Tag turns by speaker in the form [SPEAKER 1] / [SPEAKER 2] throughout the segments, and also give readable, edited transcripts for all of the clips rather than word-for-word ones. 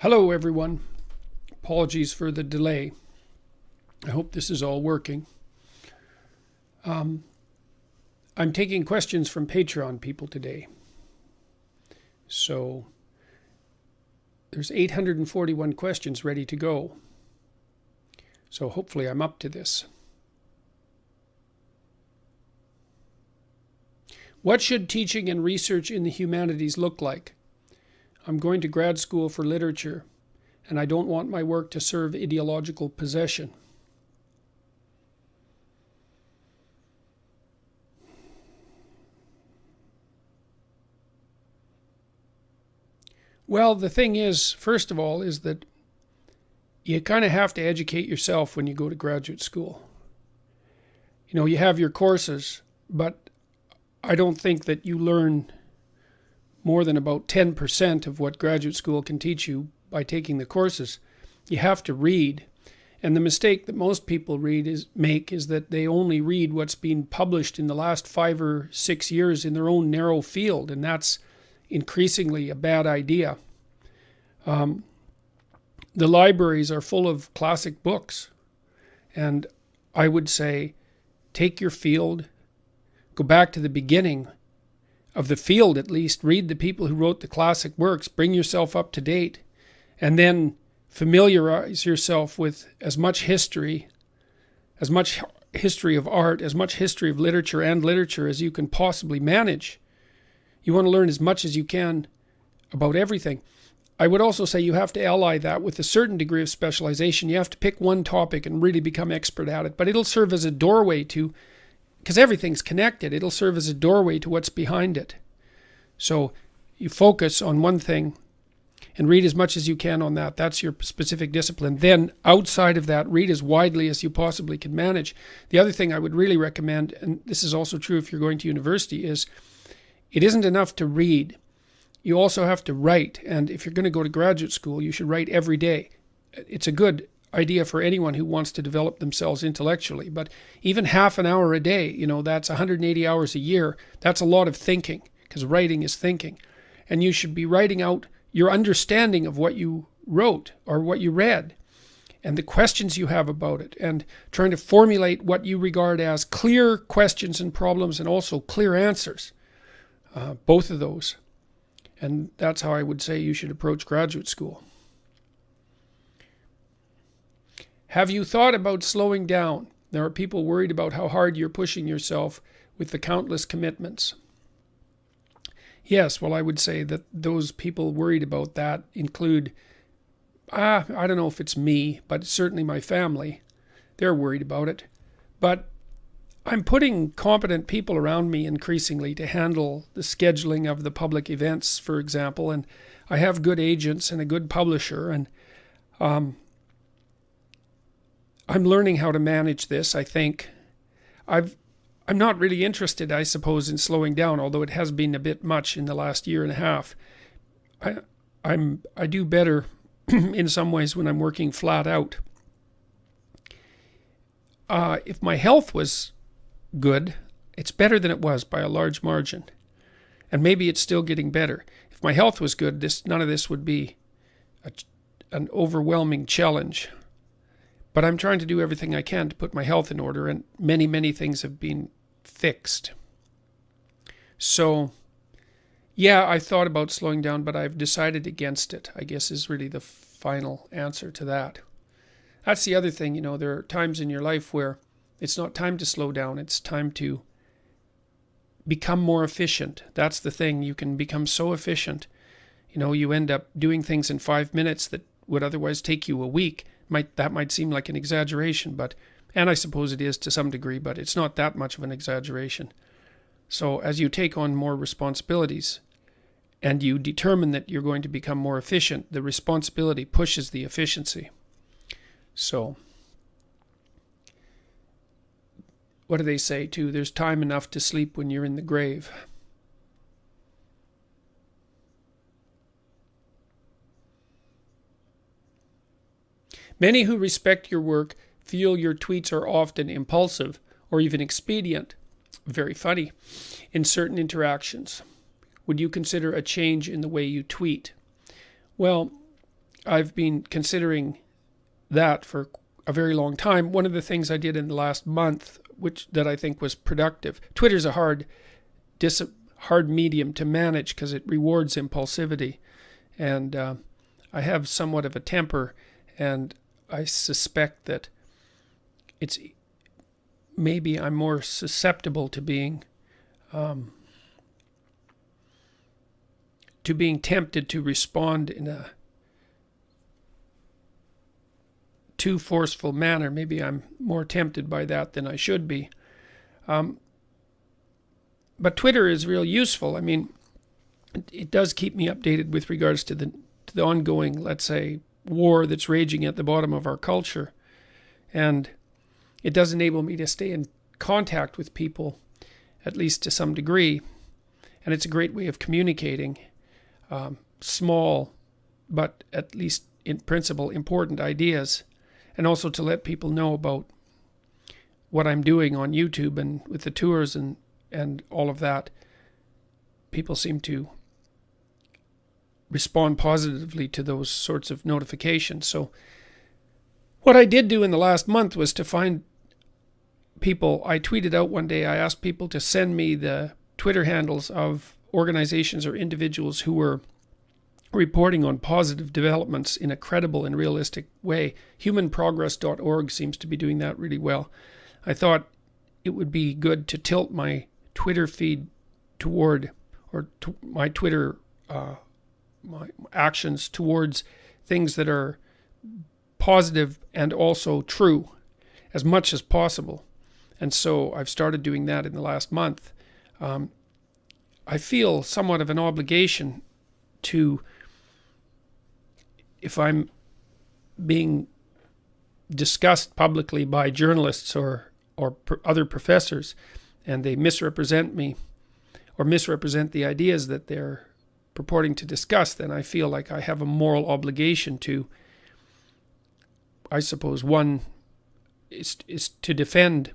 [SPEAKER 1] Hello everyone. Apologies for the delay. I hope this is all working. I'm taking questions from Patreon people today. So there's 841 questions ready to go. So hopefully I'm up to this. What should teaching and research in the humanities look like? I'm going to grad school for literature, and I don't want my work to serve ideological possession. Well, the thing is, first of all, is that you kind of have to educate yourself when you go to graduate school. You know, you have your courses, but I don't think that you learn more than about 10% of what graduate school can teach you by taking the courses. You have to read. And the mistake that most people make is that they only read what's been published in the last 5 or 6 years in their own narrow field. And that's increasingly a bad idea. The libraries are full of classic books. And I would say, take your field, go back to the beginning of the field at least, read the people who wrote the classic works, bring yourself up to date, and then familiarize yourself with as much history of art, as much history of literature as you can possibly manage. You want to learn as much as you can about everything. I would also say you have to ally that with a certain degree of specialization. You have to pick one topic and really become expert at it, but it'll serve as a doorway to, because everything's connected, it'll serve as a doorway to what's behind it. So you focus on one thing and read as much as you can on that. That's your specific discipline. Then outside of that, read as widely as you possibly can manage. The other thing I would really recommend, and this is also true if you're going to university, is it isn't enough to read. You also have to write. And if you're going to go to graduate school, you should write every day. It's a good idea for anyone who wants to develop themselves intellectually, but even half an hour a day, that's 180 hours a year. That's a lot of thinking, because writing is thinking. And you should be writing out your understanding of what you wrote or what you read and the questions you have about it, and trying to formulate what you regard as clear questions and problems and also clear answers, both of those. And that's how I would say you should approach graduate school. Have you thought about slowing down? There are people worried about how hard you're pushing yourself with the countless commitments. Yes, well, I would say that those people worried about that include, I don't know if it's me, but certainly my family. They're worried about it. But I'm putting competent people around me increasingly to handle the scheduling of the public events, for example. And I have good agents and a good publisher, and I'm learning how to manage this, I think. I'm not really interested, I suppose, in slowing down, although it has been a bit much in the last year and a half. I do better in some ways when I'm working flat out. If my health was good, it's better than it was by a large margin. And maybe it's still getting better. If my health was good, none of this would be an overwhelming challenge. But I'm trying to do everything I can to put my health in order, and many, many things have been fixed. So, yeah, I thought about slowing down, but I've decided against it, I guess is really the final answer to that. That's the other thing, there are times in your life where it's not time to slow down, it's time to become more efficient. That's the thing, you can become so efficient. You end up doing things in 5 minutes that would otherwise take you a week. That might seem like an exaggeration, and I suppose it is to some degree, but it's not that much of an exaggeration. So as you take on more responsibilities and you determine that you're going to become more efficient, the responsibility pushes the efficiency. So what do they say too? There's time enough to sleep when you're in the grave. Many who respect your work feel your tweets are often impulsive or even expedient. Very funny. In certain interactions. Would you consider a change in the way you tweet? Well, I've been considering that for a very long time. One of the things I did in the last month, that I think was productive. Twitter's a hard medium to manage because it rewards impulsivity, and I have somewhat of a temper, and I suspect that maybe I'm more susceptible to being tempted to respond in a too forceful manner. Maybe I'm more tempted by that than I should be. But Twitter is real useful. I mean, it does keep me updated with regards to the ongoing, let's say, war that's raging at the bottom of our culture. And it does enable me to stay in contact with people, at least to some degree. And it's a great way of communicating small, but at least in principle, important ideas. And also to let people know about what I'm doing on YouTube and with the tours and all of that. People seem to respond positively to those sorts of notifications. So what I did do in the last month was to find people. I tweeted out one day, I asked people to send me the Twitter handles of organizations or individuals who were reporting on positive developments in a credible and realistic way. Humanprogress.org seems to be doing that really well. I thought it would be good to tilt my Twitter feed toward, my Twitter my actions towards things that are positive and also true as much as possible. And so I've started doing that in the last month. I feel somewhat of an obligation to, if I'm being discussed publicly by journalists or other professors, and they misrepresent me or misrepresent the ideas that they're purporting to discuss, then I feel like I have a moral obligation to, I suppose, one is to defend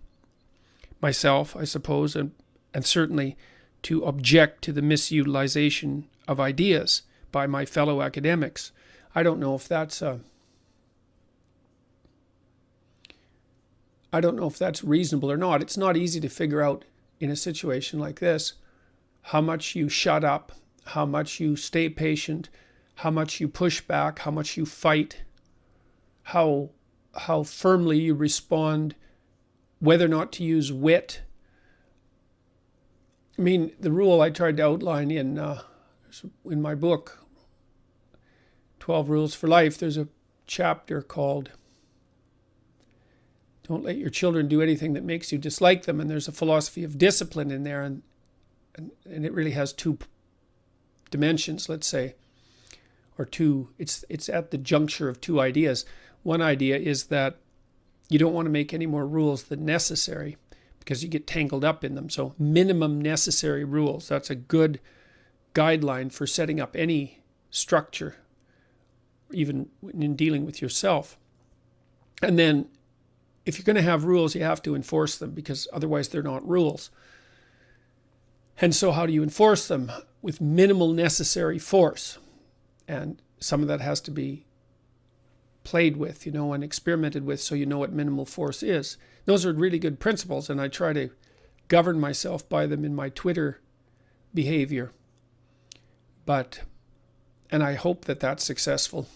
[SPEAKER 1] myself, I suppose, and certainly to object to the misutilization of ideas by my fellow academics. I don't know if that's reasonable or not. It's not easy to figure out in a situation like this how much you shut up, how much you stay patient, how much you push back, how much you fight, how firmly you respond, whether or not to use wit. I mean, the rule I tried to outline in my book, 12 Rules for Life, there's a chapter called Don't Let Your Children Do Anything That Makes You Dislike Them, and there's a philosophy of discipline in there, and it really has two dimensions, let's say, or two. It's at the juncture of two ideas. One idea is that you don't want to make any more rules than necessary because you get tangled up in them. So minimum necessary rules, that's a good guideline for setting up any structure, even in dealing with yourself. And then if you're going to have rules, you have to enforce them because otherwise they're not rules. And so how do you enforce them? With minimal necessary force. And some of that has to be played with, and experimented with, so you know what minimal force is. Those are really good principles, and I try to govern myself by them in my Twitter behavior. And I hope that that's successful.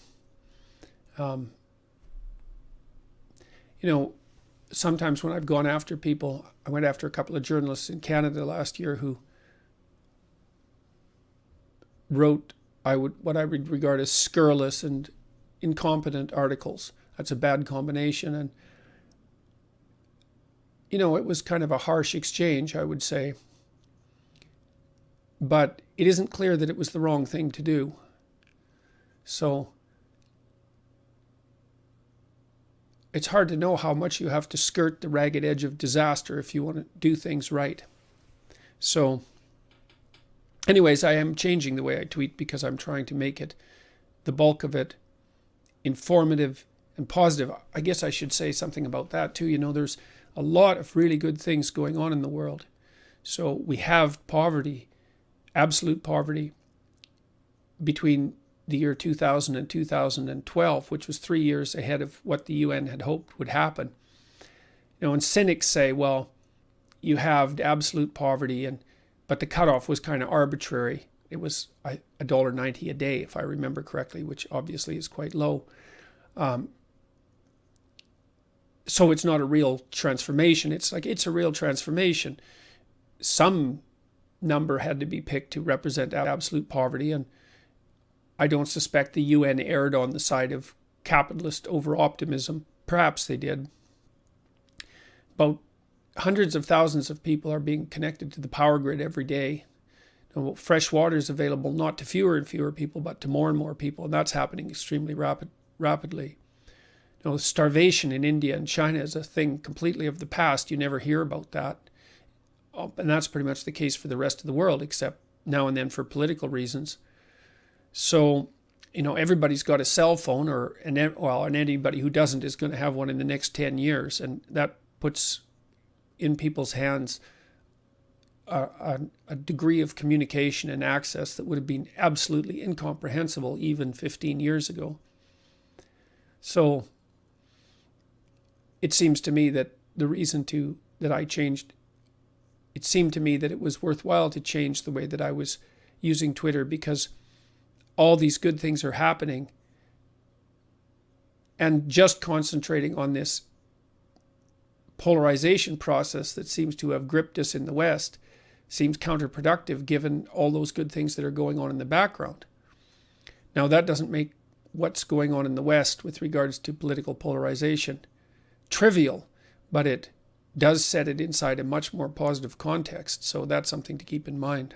[SPEAKER 1] Sometimes when I've gone after people, I went after a couple of journalists in Canada last year who wrote what I would regard as scurrilous and incompetent articles. That's a bad combination. And, it was kind of a harsh exchange, I would say. But it isn't clear that it was the wrong thing to do. So it's hard to know how much you have to skirt the ragged edge of disaster if you want to do things right. So anyways, I am changing the way I tweet because I'm trying to make it, the bulk of it, informative and positive. I guess I should say something about that too. There's a lot of really good things going on in the world. So we have poverty, absolute poverty, between the year 2000 and 2012, which was 3 years ahead of what the UN had hoped would happen. And cynics say, well, you have absolute poverty, but the cutoff was kind of arbitrary. It was $1.90 a day, if I remember correctly, which obviously is quite low. So it's not a real transformation. It's a real transformation. Some number had to be picked to represent absolute poverty, and I don't suspect the UN erred on the side of capitalist over-optimism. Perhaps they did. About hundreds of thousands of people are being connected to the power grid every day. Fresh water is available not to fewer and fewer people, but to more and more people, and that's happening extremely rapidly. Starvation in India and China is a thing completely of the past. You never hear about that. And that's pretty much the case for the rest of the world, except now and then for political reasons. So, everybody's got a cell phone, and anybody who doesn't is going to have one in the next 10 years. And that puts in people's hands a degree of communication and access that would have been absolutely incomprehensible even 15 years ago. So it seems to me that it seemed to me that it was worthwhile to change the way that I was using Twitter, because all these good things are happening, and just concentrating on this polarization process that seems to have gripped us in the West seems counterproductive given all those good things that are going on in the background. Now, that doesn't make what's going on in the West with regards to political polarization trivial, but it does set it inside a much more positive context. So that's something to keep in mind.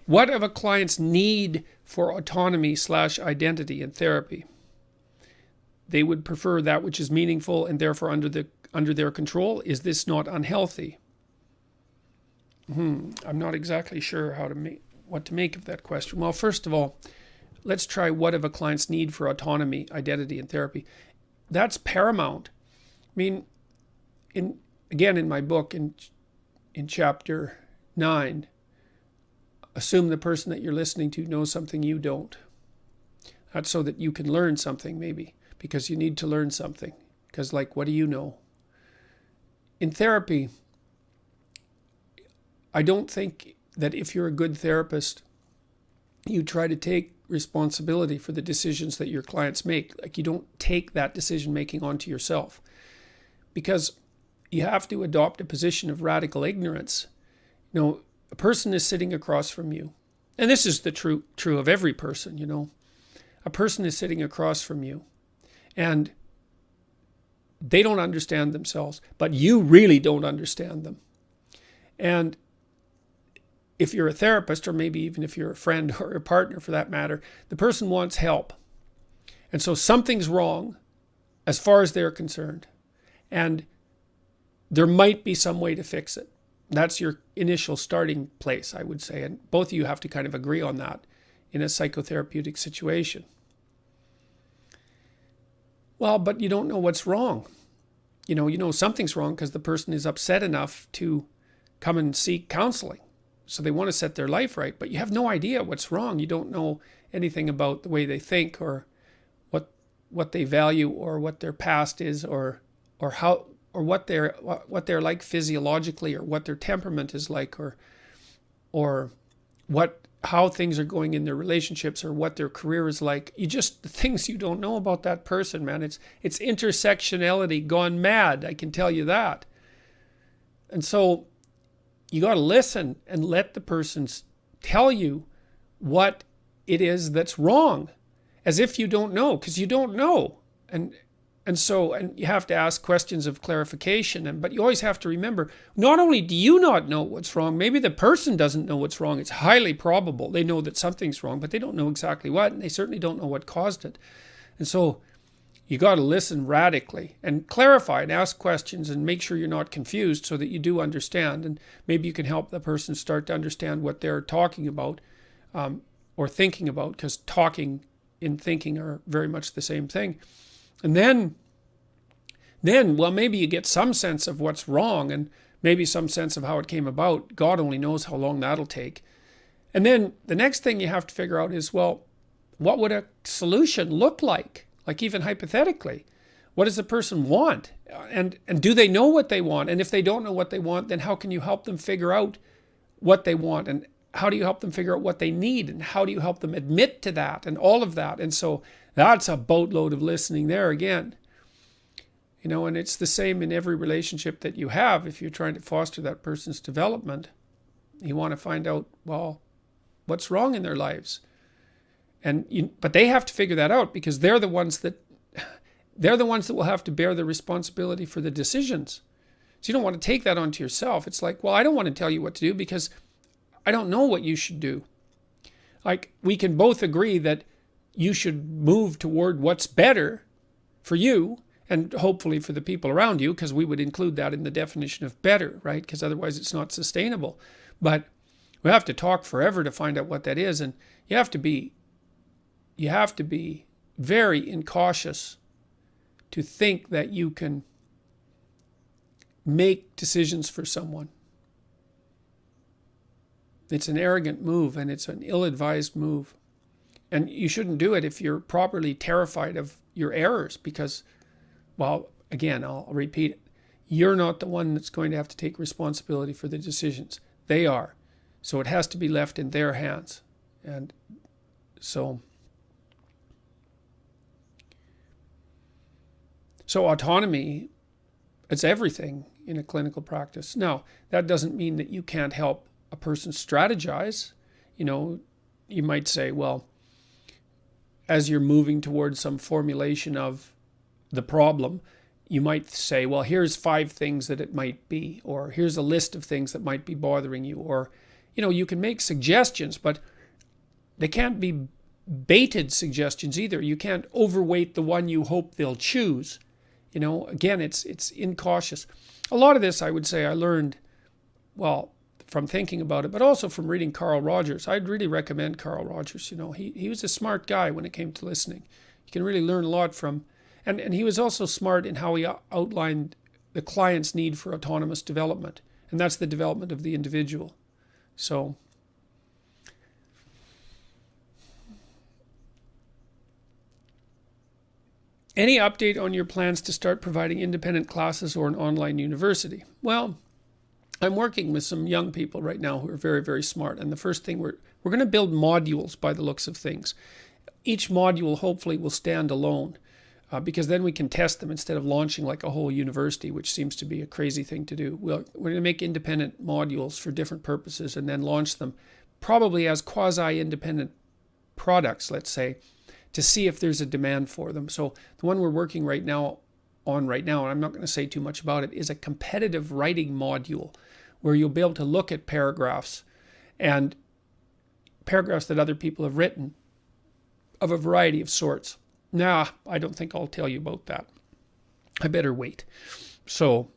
[SPEAKER 1] What of a client's need for autonomy/identity in therapy? They would prefer that which is meaningful and therefore under their control. Is this not unhealthy? I'm not exactly sure what to make of that question. Well, first of all, let's try what of a client's need for autonomy, identity in therapy. That's paramount. I mean, in my book, in chapter 9, assume the person that you're listening to knows something you don't. That's so that you can learn something, maybe, because you need to learn something. Because, what do you know? In therapy, I don't think that if you're a good therapist, you try to take responsibility for the decisions that your clients make. You don't take that decision making onto yourself, because you have to adopt a position of radical ignorance. A person is sitting across from you, and this is the true of every person. A person is sitting across from you, and they don't understand themselves, but you really don't understand them. And if you're a therapist, or maybe even if you're a friend or a partner for that matter, the person wants help. And so something's wrong as far as they're concerned. And there might be some way to fix it. That's your initial starting place, I would say. And both of you have to kind of agree on that in a psychotherapeutic situation. Well, but you don't know what's wrong. You know something's wrong because the person is upset enough to come and seek counseling. So they want to set their life right, but you have no idea what's wrong. You don't know anything about the way they think, or what they value, or what their past is, or how, or what they're like physiologically, or what their temperament is like, or how things are going in their relationships, or what their career is like. The things you don't know about that person, man. It's intersectionality gone mad, I can tell you that. And so you got to listen and let the person tell you what it is that's wrong, as if you don't know, because you don't know. And you have to ask questions of clarification. But you always have to remember, not only do you not know what's wrong, maybe the person doesn't know what's wrong. It's highly probable they know that something's wrong, but they don't know exactly what, and they certainly don't know what caused it. And so you got to listen radically and clarify and ask questions and make sure you're not confused, so that you do understand. And maybe you can help the person start to understand what they're talking about, or thinking about, because talking and thinking are very much the same thing. And then Then, well, maybe you get some sense of what's wrong and maybe some sense of how it came about. God only knows how long that'll take. And then the next thing you have to figure out is, well, what would a solution look like? Like even hypothetically, what does the person want? And do they know what they want? And if they don't know what they want, then how can you help them figure out what they want? And how do you help them figure out what they need? And how do you help them admit to that and all of that? And so that's a boatload of listening there again. You know, and it's the same in every relationship that you have. If you're trying to foster that person's development, you want to find out, well, what's wrong in their lives? But they have to figure that out, because they're the ones that will have to bear the responsibility for the decisions. So you don't want to take that onto yourself. It's like, well, I don't want to tell you what to do because I don't know what you should do. Like, we can both agree that you should move toward what's better for you and hopefully for the people around you, because we would include that in the definition of better, right? Because otherwise it's not sustainable. But we have to talk forever to find out what that is, and you have to be very incautious to think that you can make decisions for someone. It's an arrogant move, and it's an ill-advised move. And you shouldn't do it if you're properly terrified of your errors, because, well, again, I'll repeat it. You're not the one that's going to have to take responsibility for the decisions. They are. So it has to be left in their hands. And so autonomy, it's everything in a clinical practice. Now, that doesn't mean that you can't help a person strategize. You know, you might say, well, as you're moving towards some formulation of the problem, you might say, well, here's 5 things that it might be, or here's a list of things that might be bothering you, or, you know, you can make suggestions, but they can't be baited suggestions either. You can't overweight the one you hope they'll choose. You know, again, it's incautious. A lot of this, I would say, I learned, well, from thinking about it, but also from reading Carl Rogers. I'd really recommend Carl Rogers. You know, he was a smart guy when it came to listening. You can really learn a lot from, and he was also smart in how he outlined the client's need for autonomous development, and that's the development of the individual. So, any update on your plans to start providing independent classes or an online university? Well, I'm working with some young people right now who are very, very smart. And the first thing, we're going to build modules by the looks of things. Each module hopefully will stand alone, because then we can test them instead of launching like a whole university, which seems to be a crazy thing to do. We're going to make independent modules for different purposes and then launch them probably as quasi-independent products, let's say, to see if there's a demand for them. So the one we're working right now, and I'm not going to say too much about it, is a competitive writing module where you'll be able to look at paragraphs and paragraphs that other people have written of a variety of sorts. Nah, I don't think I'll tell you about that. I better wait. So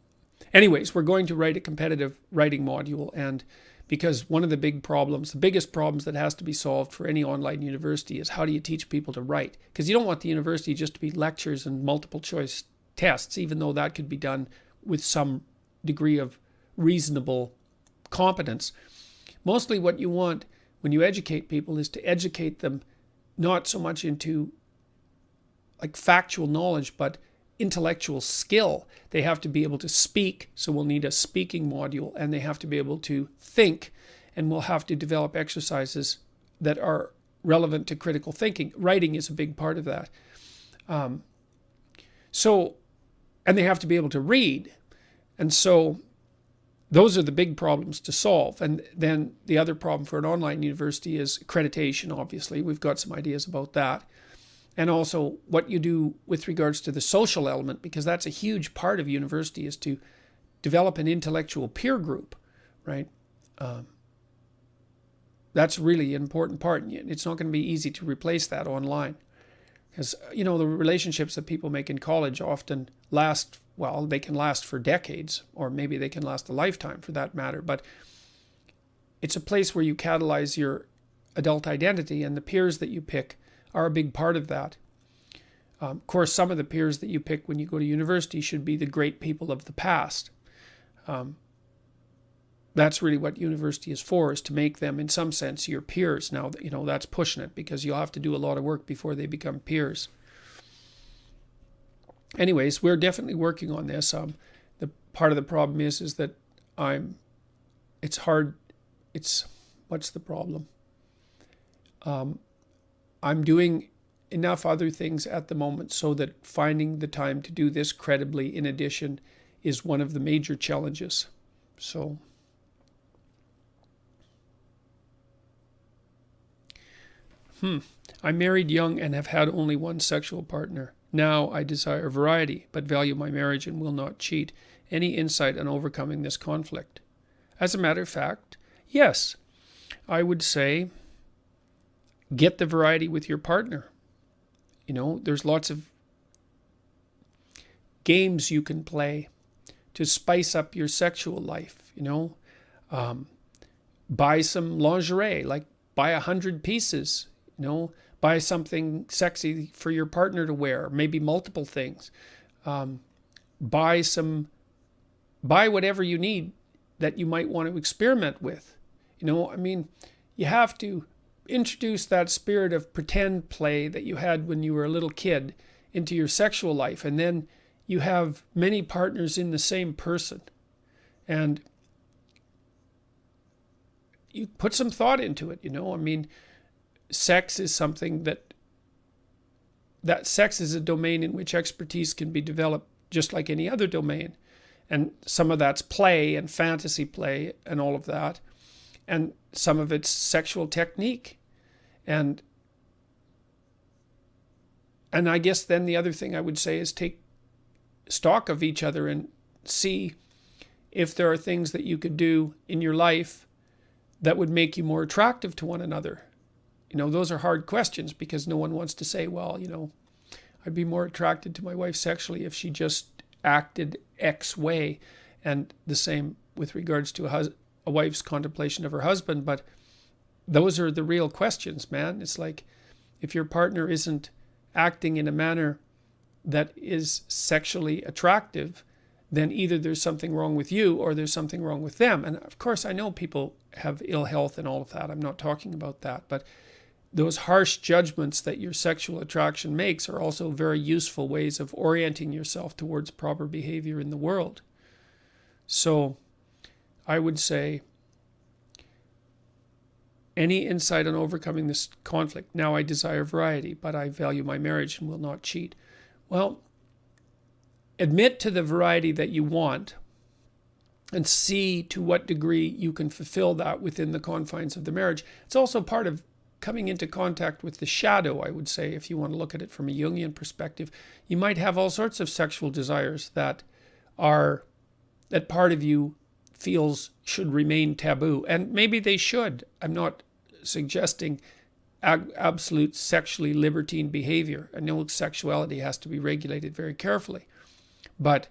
[SPEAKER 1] anyways, we're going to write a competitive writing module, and because one of the biggest problems that has to be solved for any online university is how do you teach people to write? Because you don't want the university just to be lectures and multiple choice tests, even though that could be done with some degree of reasonable competence. Mostly what you want when you educate people is to educate them not so much into like factual knowledge, but intellectual skill. They have to be able to speak, so we'll need a speaking module, and they have to be able to think, and we'll have to develop exercises that are relevant to critical thinking. Writing is a big part of that. And they have to be able to read. And so those are the big problems to solve. And then the other problem for an online university is accreditation, obviously. We've got some ideas about that. And also what you do with regards to the social element, because that's a huge part of university, is to develop an intellectual peer group, right? That's really an important part. And it's not going to be easy to replace that online. Because, you know, the relationships that people make in college often last, well, they can last for decades, or maybe they can last a lifetime for that matter. But it's a place where you catalyze your adult identity, and the peers that you pick are a big part of that. Of course, some of the peers that you pick when you go to university should be the great people of the past. That's really what university is for, is to make them, in some sense, your peers. Now, that's pushing it, because you'll have to do a lot of work before they become peers. Anyways, we're definitely working on this. The part of the problem is that it's hard. What's the problem? I'm doing enough other things at the moment so that finding the time to do this credibly, in addition, is one of the major challenges. So, I married young and have had only one sexual partner. Now I desire variety, but value my marriage and will not cheat. Any insight on overcoming this conflict? As a matter of fact, yes. I would say get the variety with your partner. There's lots of games you can play to spice up your sexual life. Buy some lingerie, like buy 100 pieces. Buy something sexy for your partner to wear, maybe multiple things. Buy whatever you need that you might want to experiment with. You have to introduce that spirit of pretend play that you had when you were a little kid into your sexual life, and then you have many partners in the same person, and you put some thought into it. Sex is something that sex is a domain in which expertise can be developed just like any other domain, and some of that's play and fantasy play and all of that, and some of it's sexual technique. And I guess then the other thing I would say is take stock of each other and see if there are things that you could do in your life that would make you more attractive to one another. Those are hard questions, because no one wants to say, well, I'd be more attracted to my wife sexually if she just acted X way. And the same with regards to a wife's contemplation of her husband. But those are the real questions, man. It's like, if your partner isn't acting in a manner that is sexually attractive, then either there's something wrong with you or there's something wrong with them. And of course, I know people have ill health and all of that. I'm not talking about that. But those harsh judgments that your sexual attraction makes are also very useful ways of orienting yourself towards proper behavior in the world. So I would say, any insight on overcoming this conflict? Now I desire variety, but I value my marriage and will not cheat. Well, admit to the variety that you want and see to what degree you can fulfill that within the confines of the marriage. It's also part of coming into contact with the shadow, I would say, if you want to look at it from a Jungian perspective. You might have all sorts of sexual desires that part of you feels should remain taboo. And maybe they should. I'm not suggesting absolute sexually libertine behavior. I know sexuality has to be regulated very carefully. But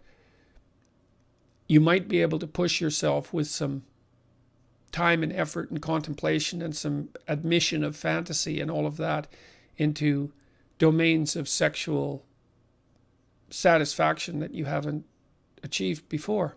[SPEAKER 1] you might be able to push yourself with some time and effort and contemplation and some admission of fantasy and all of that into domains of sexual satisfaction that you haven't achieved before.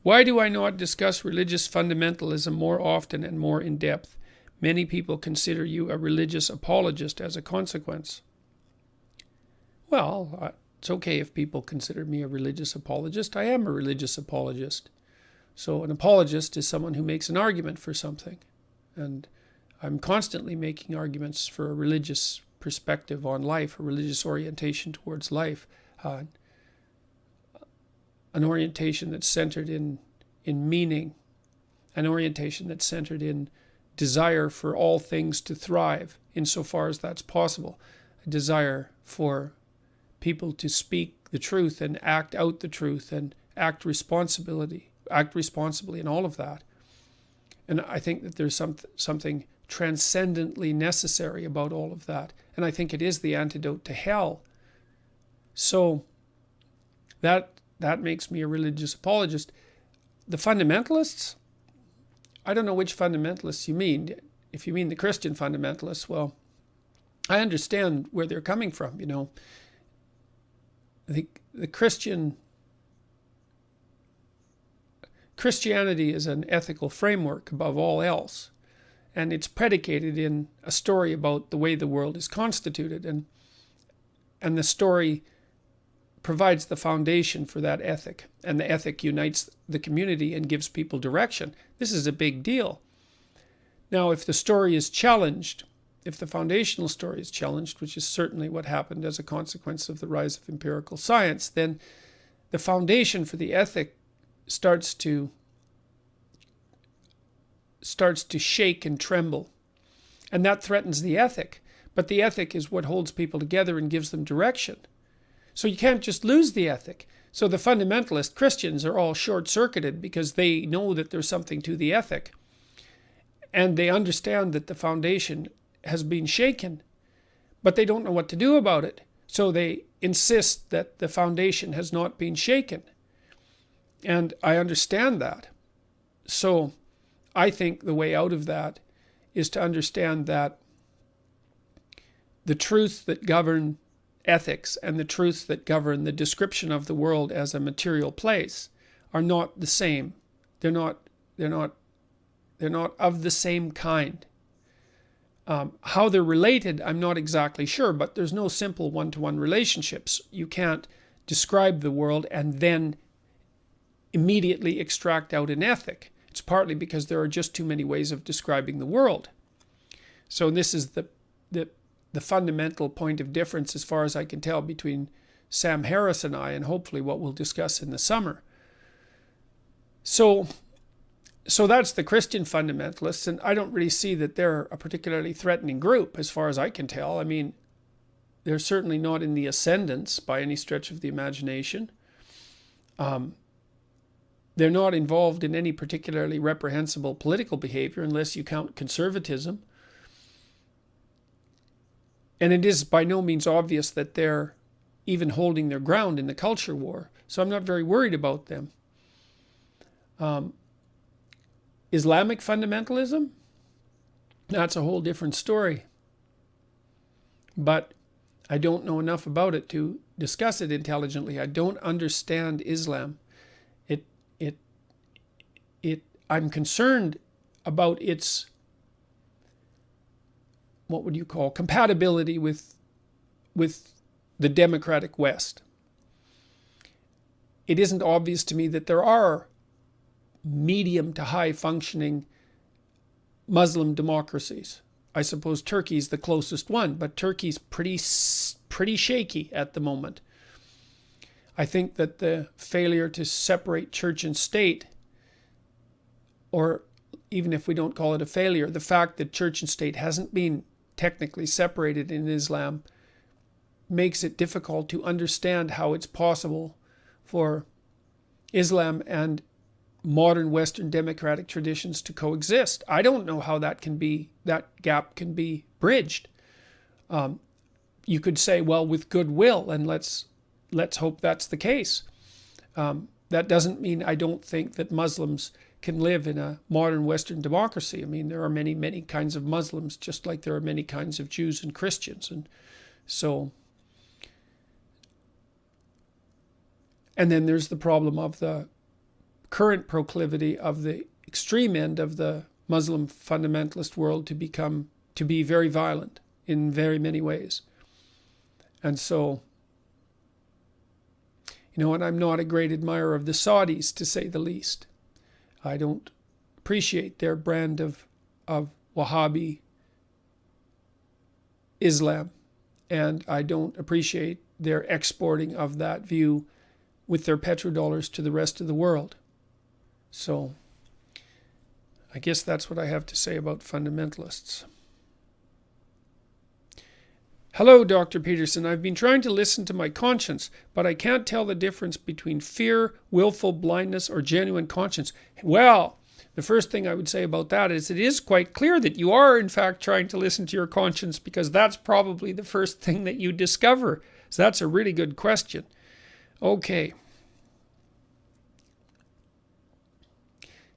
[SPEAKER 1] Why do I not discuss religious fundamentalism more often and more in depth? Many people consider you a religious apologist as a consequence. Well, it's okay if people consider me a religious apologist. I am a religious apologist. So an apologist is someone who makes an argument for something. And I'm constantly making arguments for a religious perspective on life, a religious orientation towards life. An orientation that's centered in meaning, an orientation that's centered in desire for all things to thrive, insofar as that's possible, a desire for people to speak the truth and act out the truth and act responsibly in all of that. And I think that there's something transcendently necessary about all of that. And I think it is the antidote to hell. So that makes me a religious apologist. The fundamentalists, I don't know which fundamentalists you mean. If you mean the Christian fundamentalists, well, I understand where they're coming from, The Christianity is an ethical framework above all else. And it's predicated in a story about the way the world is constituted. And the story provides the foundation for that ethic. And the ethic unites the community and gives people direction. This is a big deal. Now, if the story is challenged, if the foundational story is challenged, which is certainly what happened as a consequence of the rise of empirical science, then the foundation for the ethic starts to shake and tremble. And that threatens the ethic. But the ethic is what holds people together and gives them direction. So you can't just lose the ethic. So the fundamentalist Christians are all short-circuited because they know that there's something to the ethic. And they understand that the foundation has been shaken, but they don't know what to do about it. So they insist that the foundation has not been shaken. And I understand that. So I think the way out of that is to understand that the truths that govern ethics and the truths that govern the description of the world as a material place are not the same. They're not of the same kind. How they're related, I'm not exactly sure, but there's no simple one-to-one relationships. You can't describe the world and then immediately extract out an ethic. It's partly because there are just too many ways of describing the world. So this is the fundamental point of difference, as far as I can tell, between Sam Harris and I, and hopefully what we'll discuss in the summer. So that's the Christian fundamentalists, and I don't really see that they're a particularly threatening group, as far as I can tell. I mean, they're certainly not in the ascendance by any stretch of the imagination. They're not involved in any particularly reprehensible political behavior, unless you count conservatism. And it is by no means obvious that they're even holding their ground in the culture war. So I'm not very worried about them. Islamic fundamentalism? That's a whole different story. But I don't know enough about it to discuss it intelligently. I don't understand Islam. I'm concerned about its, what would you call, compatibility with the democratic West. It isn't obvious to me that there are medium to high functioning Muslim democracies. I suppose Turkey's the closest one, but Turkey's pretty shaky at the moment. I think that the failure to separate church and state, or even if we don't call it a failure, the fact that church and state hasn't been technically separated in Islam makes it difficult to understand how it's possible for Islam and modern Western democratic traditions to coexist. I don't know how that gap can be bridged. You could say, well, with goodwill, and let's hope that's the case. That doesn't mean I don't think that Muslims can live in a modern Western democracy. I mean, there are many, many kinds of Muslims, just like there are many kinds of Jews and Christians. And then there's the problem of the current proclivity of the extreme end of the Muslim fundamentalist world to be very violent in very many ways. And so, and I'm not a great admirer of the Saudis, to say the least. I don't appreciate their brand of Wahhabi Islam, and I don't appreciate their exporting of that view with their petrodollars to the rest of the world. So I guess that's what I have to say about fundamentalists. Hello, Dr. Peterson. I've been trying to listen to my conscience, but I can't tell the difference between fear, willful blindness, or genuine conscience. Well, the first thing I would say about that is it is quite clear that you are in fact trying to listen to your conscience, because that's probably the first thing that you discover. So that's a really good question. Okay.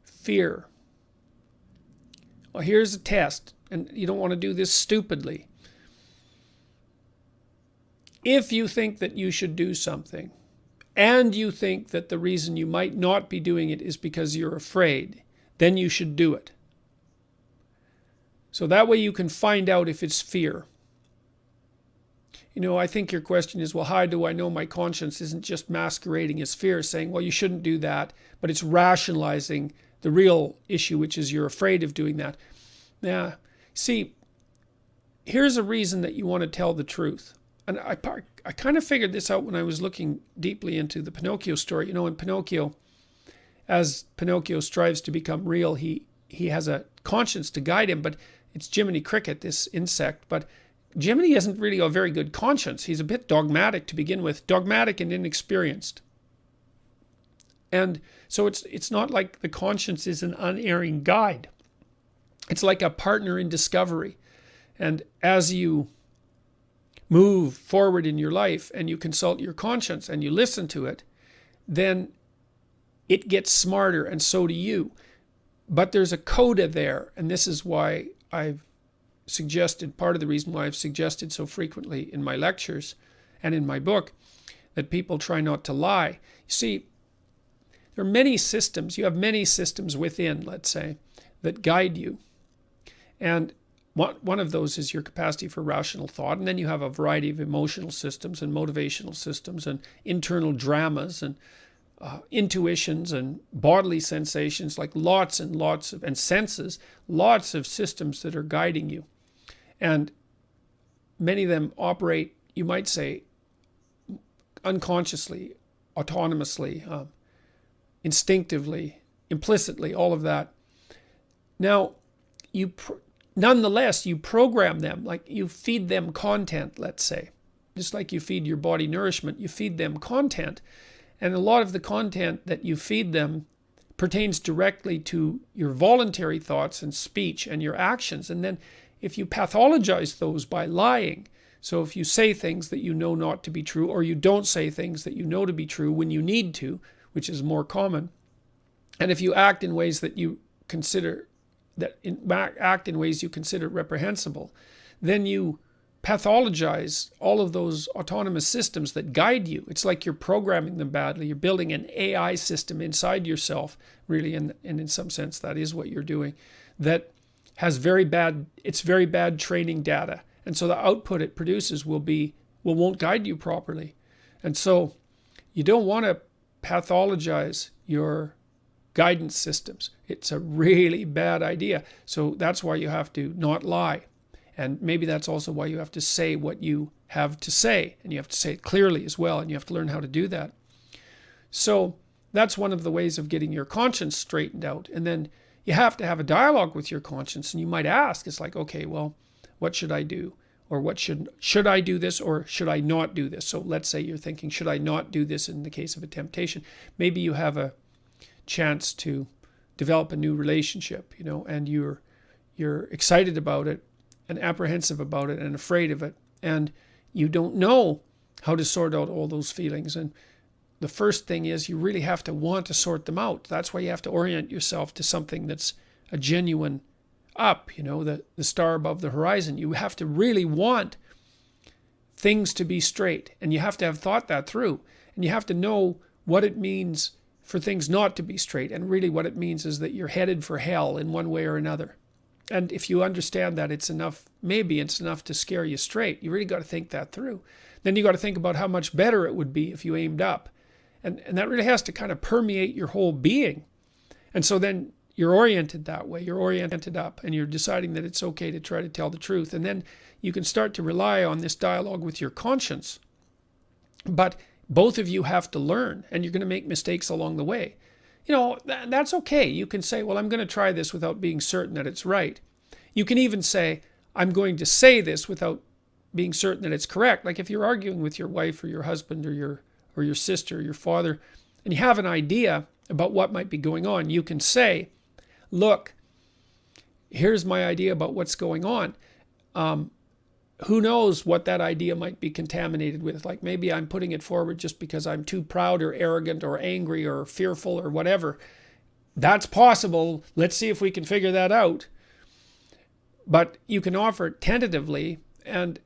[SPEAKER 1] Fear. Well, here's a test, and you don't want to do this stupidly. If you think that you should do something, and you think that the reason you might not be doing it is because you're afraid, then you should do it. So that way you can find out if it's fear. I think your question is, well, how do I know my conscience isn't just masquerading as fear, saying, well, you shouldn't do that, but it's rationalizing the real issue, which is you're afraid of doing that. Now, see, here's a reason that you want to tell the truth. And I kind of figured this out when I was looking deeply into the Pinocchio story. In Pinocchio, as Pinocchio strives to become real, he has a conscience to guide him, but it's Jiminy Cricket, this insect. But Jiminy isn't really a very good conscience. He's a bit dogmatic to begin with, dogmatic and inexperienced. And so it's not like the conscience is an unerring guide. It's like a partner in discovery. And as you move forward in your life and you consult your conscience and you listen to it, then it gets smarter, and so do you. But there's a coda there, and this is why I've suggested, part of the reason why I've suggested so frequently in my lectures and in my book, that people try not to lie. You see, there are many systems. You have many systems within, let's say, that guide you. And one of those is your capacity for rational thought. And then you have a variety of emotional systems and motivational systems and internal dramas and intuitions and bodily sensations, like lots and lots of, and senses, lots of systems that are guiding you. And many of them operate, you might say, unconsciously, autonomously, instinctively, implicitly, all of that. Now, nonetheless, you program them, like you feed them content, let's say. Just like you feed your body nourishment, you feed them content. And a lot of the content that you feed them pertains directly to your voluntary thoughts and speech and your actions. And then if you pathologize those by lying, so if you say things that you know not to be true, or you don't say things that you know to be true when you need to, which is more common, and if you act in ways that you consider reprehensible, then you pathologize all of those autonomous systems that guide you. It's like you're programming them badly. You're building an AI system inside yourself, really, and in some sense that is what you're doing, that has very bad training data. And so the output it produces won't guide you properly. And so you don't want to pathologize your guidance systems. It's a really bad idea. So that's why you have to not lie. And maybe that's also why you have to say what you have to say. And you have to say it clearly as well. And you have to learn how to do that. So that's one of the ways of getting your conscience straightened out. And then you have to have a dialogue with your conscience. And you might ask, it's like, okay, well, what should I do? Or what should I do this, or should I not do this? So let's say you're thinking, should I not do this in the case of a temptation? Maybe you have a chance to develop a new relationship, and you're excited about it and apprehensive about it and afraid of it, and you don't know how to sort out all those feelings. And the first thing is you really have to want to sort them out. That's why you have to orient yourself to something that's a genuine up, the star above the horizon. You have to really want things to be straight, and you have to have thought that through, and you have to know what it means for things not to be straight. And really what it means is that you're headed for hell in one way or another. And if you understand that, maybe it's enough to scare you straight. You really got to think that through. Then you got to think about how much better it would be if you aimed up. And that really has to kind of permeate your whole being. And so then you're oriented that way. You're oriented up, and you're deciding that it's okay to try to tell the truth. And then you can start to rely on this dialogue with your conscience. But both of you have to learn, and you're going to make mistakes along the way. That's okay. You can say, well, I'm going to try this without being certain that it's right. You can even say, I'm going to say this without being certain that it's correct. Like if you're arguing with your wife or your husband or your sister or your father, and you have an idea about what might be going on, you can say, look, here's my idea about what's going on. Who knows what that idea might be contaminated with? Like maybe I'm putting it forward just because I'm too proud or arrogant or angry or fearful or whatever. That's possible. Let's see if we can figure that out. But you can offer it tentatively and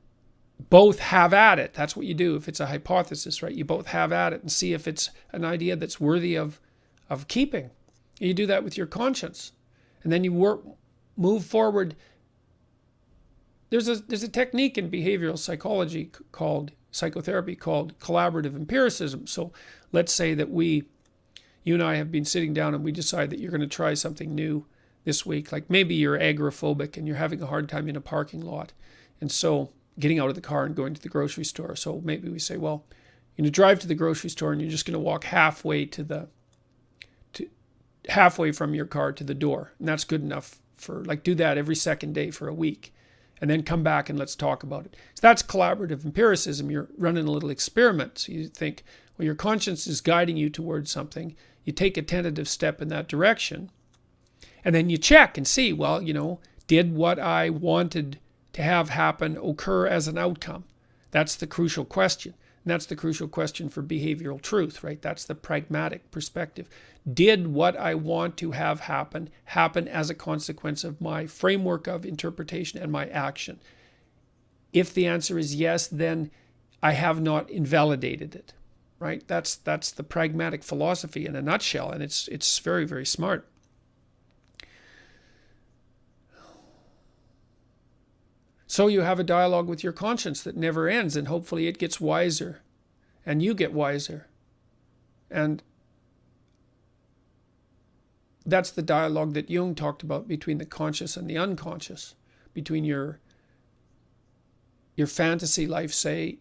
[SPEAKER 1] both have at it. That's what you do if it's a hypothesis, right? You both have at it and see if it's an idea that's worthy of keeping. You do that with your conscience. And then you move forward. There's a technique in behavioral psychology psychotherapy called collaborative empiricism. So let's say that you and I have been sitting down and we decide that you're going to try something new this week. Like maybe you're agoraphobic and you're having a hard time in a parking lot. And so getting out of the car and going to the grocery store. So maybe we say, well, you're going to drive to the grocery store and you're just going to walk halfway halfway from your car to the door. And that's good enough do that every second day for a week. And then come back and let's talk about it. So that's collaborative empiricism. You're running a little experiment. So you think, well, your conscience is guiding you towards something. You take a tentative step in that direction. And then you check and see, well, did what I wanted to have happen occur as an outcome? That's the crucial question. And that's the crucial question for behavioral truth, right? That's the pragmatic perspective. Did what I want to have happen as a consequence of my framework of interpretation and my action? If the answer is yes, then I have not invalidated it, right? That's the pragmatic philosophy in a nutshell, and it's very, very smart. So you have a dialogue with your conscience that never ends, and hopefully it gets wiser, and you get wiser. And that's the dialogue that Jung talked about between the conscious and the unconscious, between your fantasy life, say,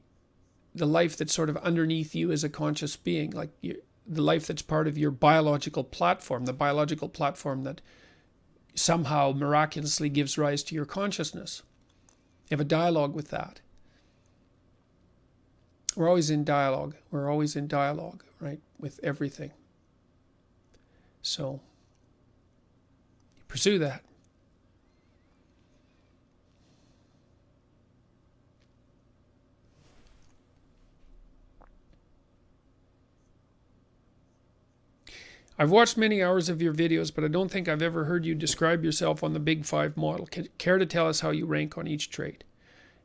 [SPEAKER 1] the life that's sort of underneath you as a conscious being, like the life that's part of your biological platform, the biological platform that somehow miraculously gives rise to your consciousness. You have a dialogue with that. We're always in dialogue. We're always in dialogue, right, with everything. So pursue that. I've watched many hours of your videos, but I don't think I've ever heard you describe yourself on the Big Five model. Care to tell us how you rank on each trait?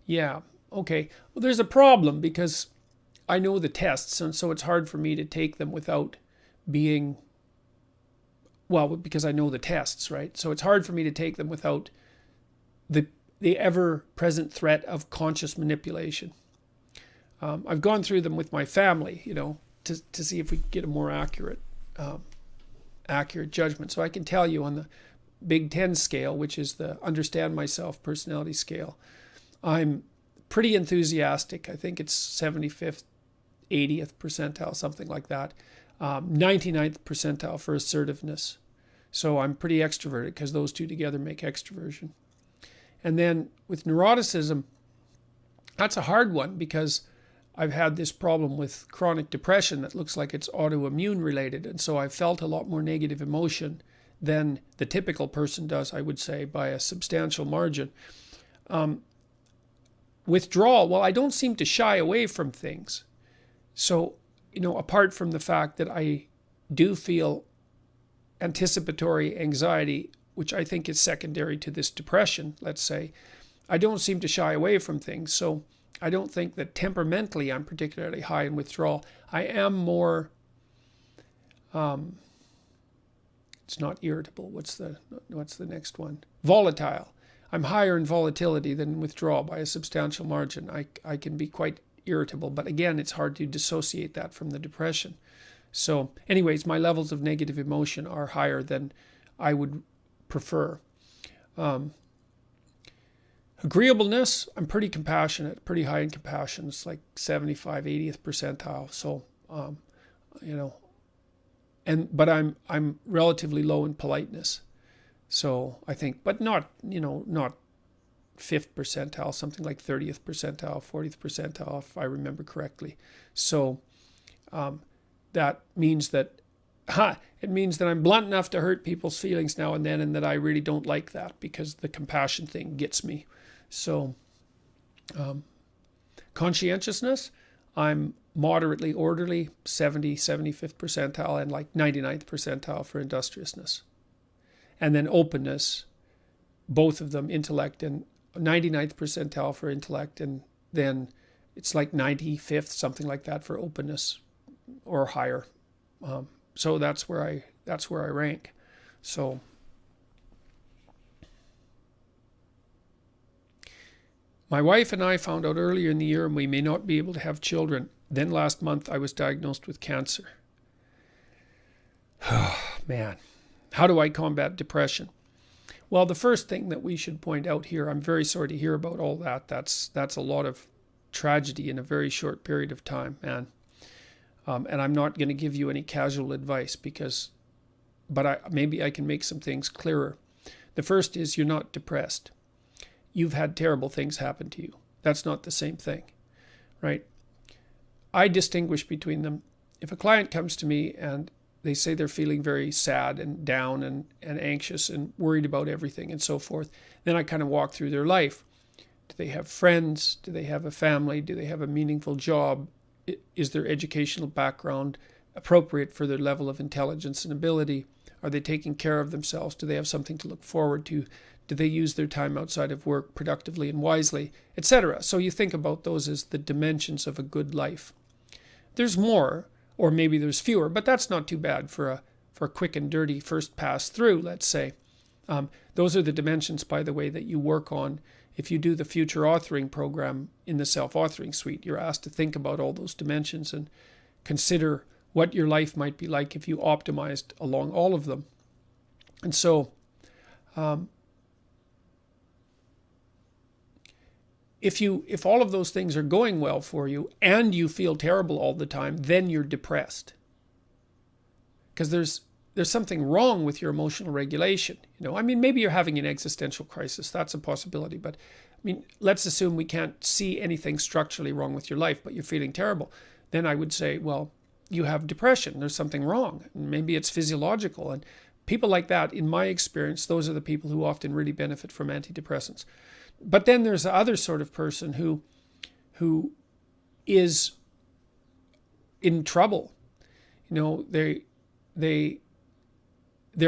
[SPEAKER 1] Yeah, okay. Well, there's a problem because I know the tests, and so it's hard for me to take them without being, well, because I know the tests, right? So it's hard for me to take them without the ever-present threat of conscious manipulation. I've gone through them with my family, to see if we could get a more accurate judgment. So I can tell you on the Big 10 scale, which is the Understand Myself personality scale, I'm pretty enthusiastic. I think it's 75th, 80th percentile, something like that. 99th percentile for assertiveness. So I'm pretty extroverted because those two together make extroversion. And then with neuroticism, that's a hard one because I've had this problem with chronic depression that looks like it's autoimmune related. And so I've felt a lot more negative emotion than the typical person does, I would say, by a substantial margin. Withdrawal, well, I don't seem to shy away from things. So, apart from the fact that I do feel anticipatory anxiety, which I think is secondary to this depression, let's say, I don't seem to shy away from things. So I don't think that temperamentally I'm particularly high in withdrawal. I am more, it's not irritable. What's the next one? Volatile. I'm higher in volatility than withdrawal by a substantial margin. I can be quite irritable, but again, it's hard to dissociate that from the depression. So anyways, my levels of negative emotion are higher than I would prefer. Agreeableness, I'm pretty compassionate, pretty high in compassion. It's like 75, 80th percentile. So, but I'm relatively low in politeness. So I think, but not 5th percentile, something like 30th percentile, 40th percentile, if I remember correctly. So that means that it means that I'm blunt enough to hurt people's feelings now and then, and that I really don't like that because the compassion thing gets me. So, conscientiousness, I'm moderately orderly, 75th percentile, and like 99th percentile for industriousness. And then openness, both of them, intellect, and 99th percentile for intellect, and then it's like 95th, something like that, for openness or higher. So that's where I rank. So my wife and I found out earlier in the year we may not be able to have children. Then last month I was diagnosed with cancer. Man, how do I combat depression? Well, the first thing that we should point out here, I'm very sorry to hear about all that. That's a lot of tragedy in a very short period of time, man. And I'm not going to give you any casual advice but maybe I can make some things clearer. The first is you're not depressed. You've had terrible things happen to you. That's not the same thing, right? I distinguish between them. If a client comes to me and they say they're feeling very sad and down and anxious and worried about everything and so forth, then I kind of walk through their life. Do they have friends? Do they have a family? Do they have a meaningful job? Is their educational background appropriate for their level of intelligence and ability? Are they taking care of themselves? Do they have something to look forward to? Do they use their time outside of work productively and wisely, etc.? So you think about those as the dimensions of a good life. There's more, or maybe there's fewer, but that's not too bad for a quick and dirty first pass through, let's say. Those are the dimensions, by the way, that you work on. If you do the future authoring program in the self-authoring suite, you're asked to think about all those dimensions and consider what your life might be like if you optimized along all of them. And so, if all of those things are going well for you and you feel terrible all the time, then you're depressed. Because there's something wrong with your emotional regulation. I mean, maybe you're having an existential crisis. That's a possibility. But I mean, let's assume we can't see anything structurally wrong with your life, but you're feeling terrible. Then I would say, well, you have depression. There's something wrong. Maybe it's physiological. And people like that, in my experience, those are the people who often really benefit from antidepressants. But then there's the other sort of person who is in trouble. Their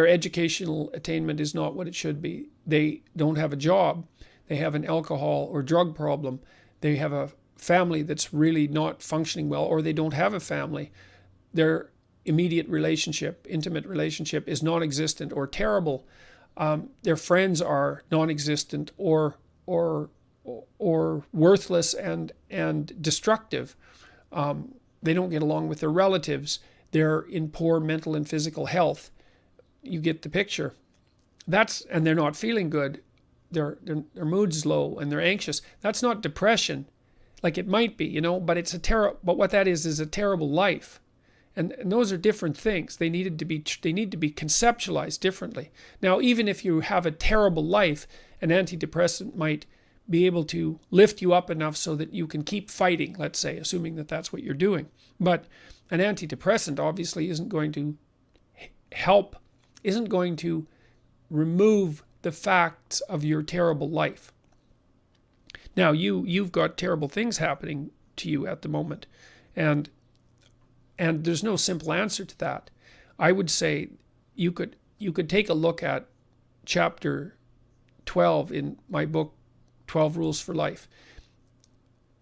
[SPEAKER 1] educational attainment is not what it should be. They don't have a job. They have an alcohol or drug problem. They have a family that's really not functioning well, or they don't have a family. Their immediate relationship, intimate relationship, is non-existent or terrible. Their friends are non-existent or worthless and destructive. They don't get along with their relatives. They're in poor mental and physical health. You get the picture. And they're not feeling good. Their mood's low and they're anxious. That's not depression. Like it might be, but but what that is a terrible life. And those are different things. They need to be conceptualized differently. Now, even if you have a terrible life, an antidepressant might be able to lift you up enough so that you can keep fighting, let's say, assuming that that's what you're doing. But an antidepressant obviously isn't going to help, isn't going to remove the facts of your terrible life. Now, you've got terrible things happening to you at the moment, and there's no simple answer to that. I would say you could take a look at chapter 12 in my book, 12 Rules for Life.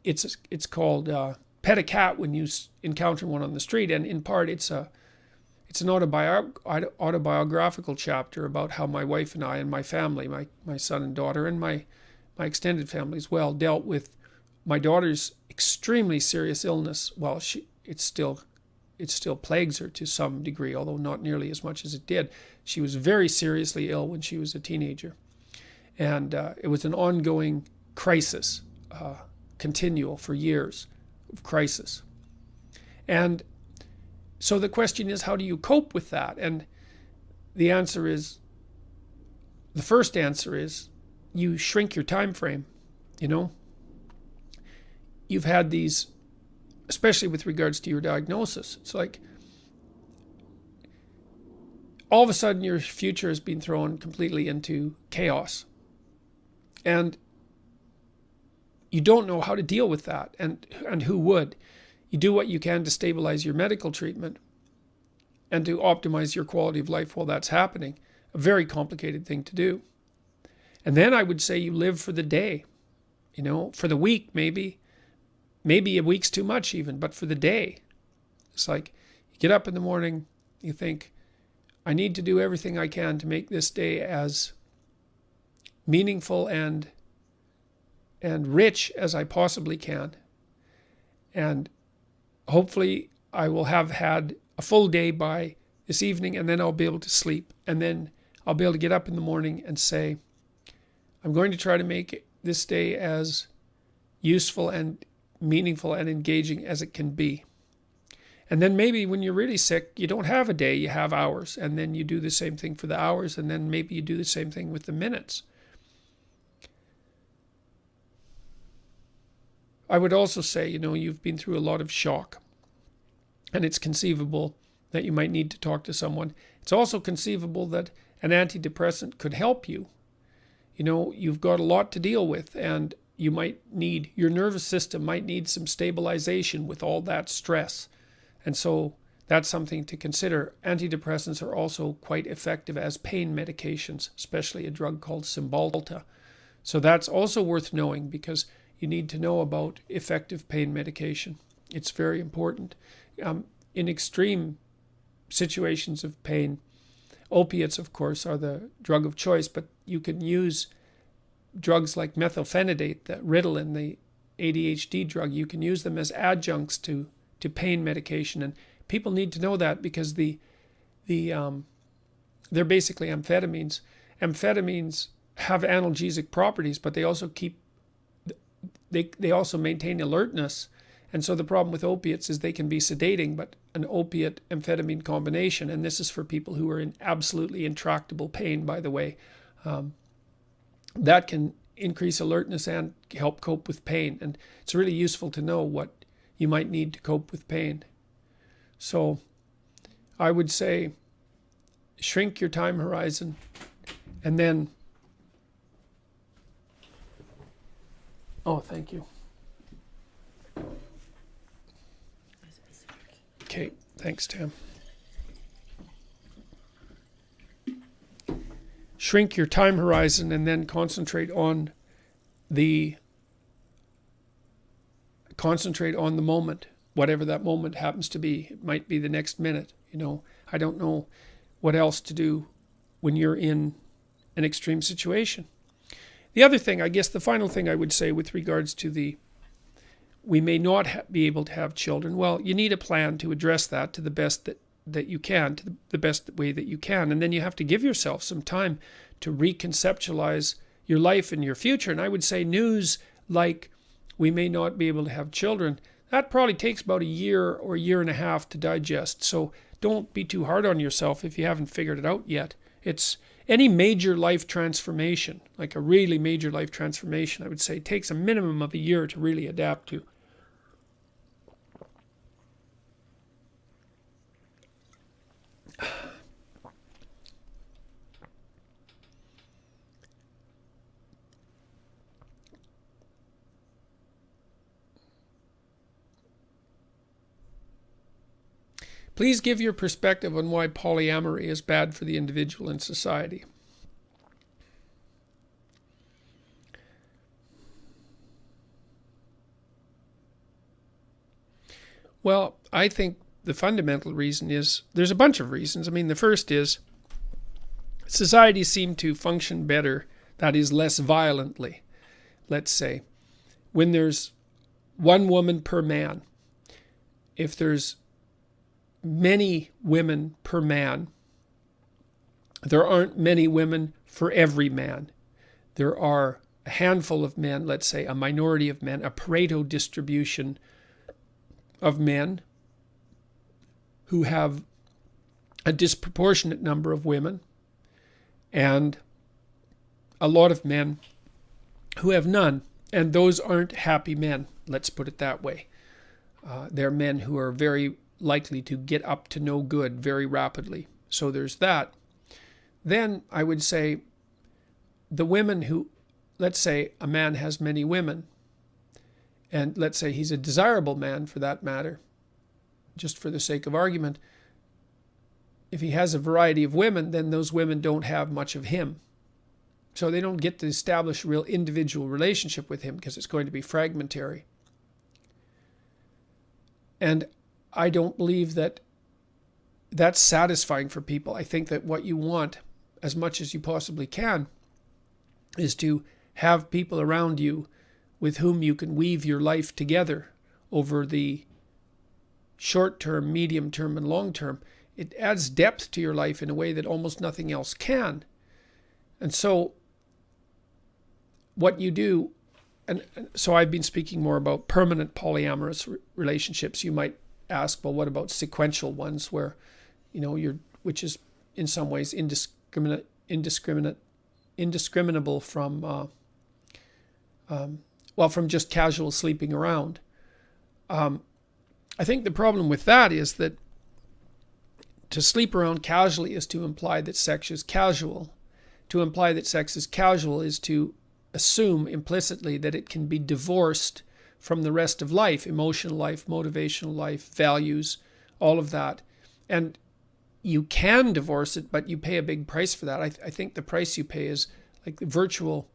[SPEAKER 1] It's called Pet a Cat When You Encounter One on the Street, and in part it's an autobiographical chapter about how my wife and I and my family, my son and daughter, and my extended family as well, dealt with my daughter's extremely serious illness. Well, it still plagues her to some degree, although not nearly as much as it did. She was very seriously ill when she was a teenager. And it was an ongoing crisis, continual for years of crisis. And so the question is, how do you cope with that? And the first answer is, you shrink your time frame. You've had these, especially with regards to your diagnosis. It's like all of a sudden your future has been thrown completely into chaos. And you don't know how to deal with that, and who would. You do what you can to stabilize your medical treatment and to optimize your quality of life while that's happening. A very complicated thing to do. And then I would say you live for the day, for the week maybe. Maybe a week's too much even, but for the day. It's like you get up in the morning, you think, I need to do everything I can to make this day as meaningful and rich as I possibly can. And hopefully I will have had a full day by this evening, and then I'll be able to sleep. And then I'll be able to get up in the morning and say, I'm going to try to make this day as useful and meaningful and engaging as it can be. And then maybe when you're really sick, you don't have a day, you have hours. And then you do the same thing for the hours, and then maybe you do the same thing with the minutes. I would also say, you've been through a lot of shock, and it's conceivable that you might need to talk to someone. It's also conceivable that an antidepressant could help you. You've got a lot to deal with, and your nervous system might need some stabilization with all that stress. And so that's something to consider. Antidepressants are also quite effective as pain medications, especially a drug called Cymbalta. So that's also worth knowing, because you need to know about effective pain medication. It's very important. In extreme situations of pain, opiates, of course, are the drug of choice, but you can use drugs like methylphenidate, the Ritalin, the ADHD drug. You can use them as adjuncts to pain medication, and people need to know that, because they're basically amphetamines. Amphetamines have analgesic properties, but they also they also maintain alertness. And so the problem with opiates is they can be sedating, but an opiate-amphetamine combination, and this is for people who are in absolutely intractable pain, by the way, that can increase alertness and help cope with pain. And it's really useful to know what you might need to cope with pain. So I would say shrink your time horizon, and then... Oh, thank you. Okay, thanks, Tam. Shrink your time horizon, and then concentrate on the moment, whatever that moment happens to be. It might be the next minute. I don't know what else to do when you're in an extreme situation. The other thing, I guess the final thing I would say with regards to we may not be able to have children. Well, you need a plan to address that to the best that you can, to the best way that you can. And then you have to give yourself some time to reconceptualize your life and your future. And I would say news like we may not be able to have children, that probably takes about a year or a year and a half to digest. So don't be too hard on yourself if you haven't figured it out yet. It's any major life transformation, like a really major life transformation, I would say takes a minimum of a year to really adapt to. Please give your perspective on why polyamory is bad for the individual and society. Well, I think the fundamental reason is, there's a bunch of reasons. I mean, the first is societies seem to function better, that is, less violently. Let's say, when there's one woman per man, if there's many women per man, there aren't many women for every man. There are a handful of men, let's say a minority of men, a Pareto distribution of men who have a disproportionate number of women, and a lot of men who have none. And those aren't happy men, let's put it that way. They're men who are very likely to get up to no good very rapidly. So there's that. then I would say the women who, let's say a man has many women, and let's say he's a desirable man for that matter, just for the sake of argument, if he has a variety of women, then those women don't have much of him. So they don't get to establish a real individual relationship with him because it's going to be fragmentary. And I don't believe that that's satisfying for people. I think that what you want, as much as you possibly can, is to have people around you with whom you can weave your life together over the short term, medium term, and long term. It adds depth to your life in a way that almost nothing else can. And so what you do, and so I've been speaking more about permanent polyamorous relationships. You might ask, well, what about sequential ones where, which is in some ways indiscriminable from, from just casual sleeping around. I think the problem with that is that to sleep around casually is to imply that sex is casual. To imply that sex is casual is to assume implicitly that it can be divorced from the rest of life, emotional life, motivational life, values, all of that. And you can divorce it, but you pay a big price for that. I think the price you pay is like the virtual.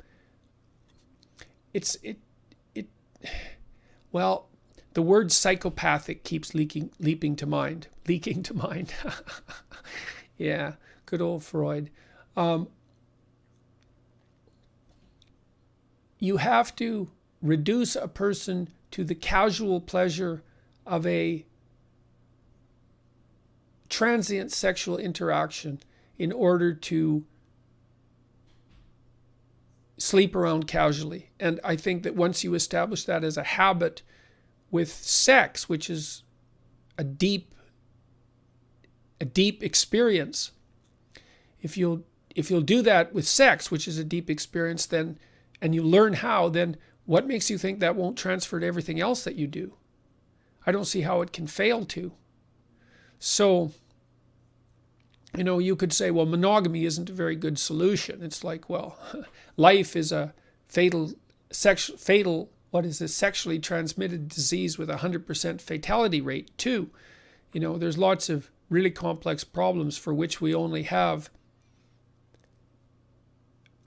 [SPEAKER 1] The word psychopathic keeps leaping to mind. Yeah, good old Freud. You have to reduce a person to the casual pleasure of a transient sexual interaction in order to sleep around casually. And I think that once you establish that as a habit with sex, which is a deep experience, if you'll do that with sex, which is a deep experience, then, and you learn how, then what makes you think that won't transfer to everything else that you do? I don't see how it can fail to. So, you could say, well, monogamy isn't a very good solution. It's like, well, life is a sexually transmitted disease with a 100% fatality rate too. There's lots of really complex problems for which we only have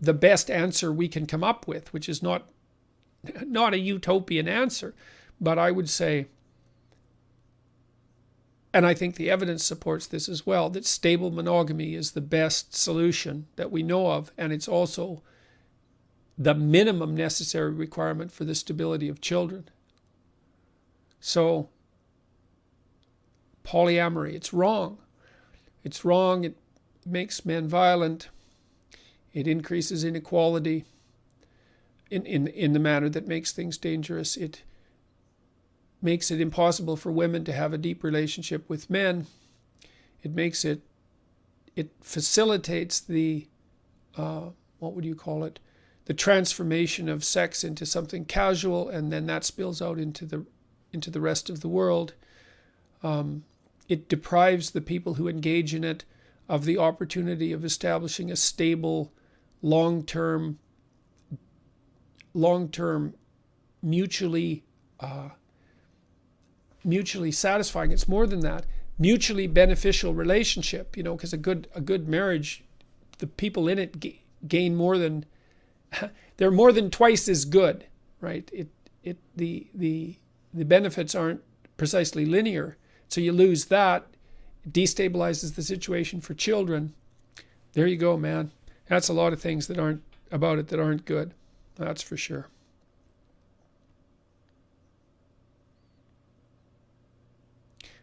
[SPEAKER 1] the best answer we can come up with, which is not a utopian answer, but I would say, and I think the evidence supports this as well, that stable monogamy is the best solution that we know of, and it's also the minimum necessary requirement for the stability of children. So, polyamory, it's wrong. It's wrong. It makes men violent. It increases inequality in the manner that makes things dangerous. It makes it impossible for women to have a deep relationship with men. It facilitates the, the transformation of sex into something casual, and then that spills out into the rest of the world. It deprives the people who engage in it of the opportunity of establishing a stable, long-term, mutually satisfying. It's more than that. Mutually beneficial relationship. Because a good marriage, the people in it gain more than. They're more than twice as good, right? The benefits aren't precisely linear. So you lose that. It destabilizes the situation for children. There you go, man. That's a lot of things that aren't good. That's for sure.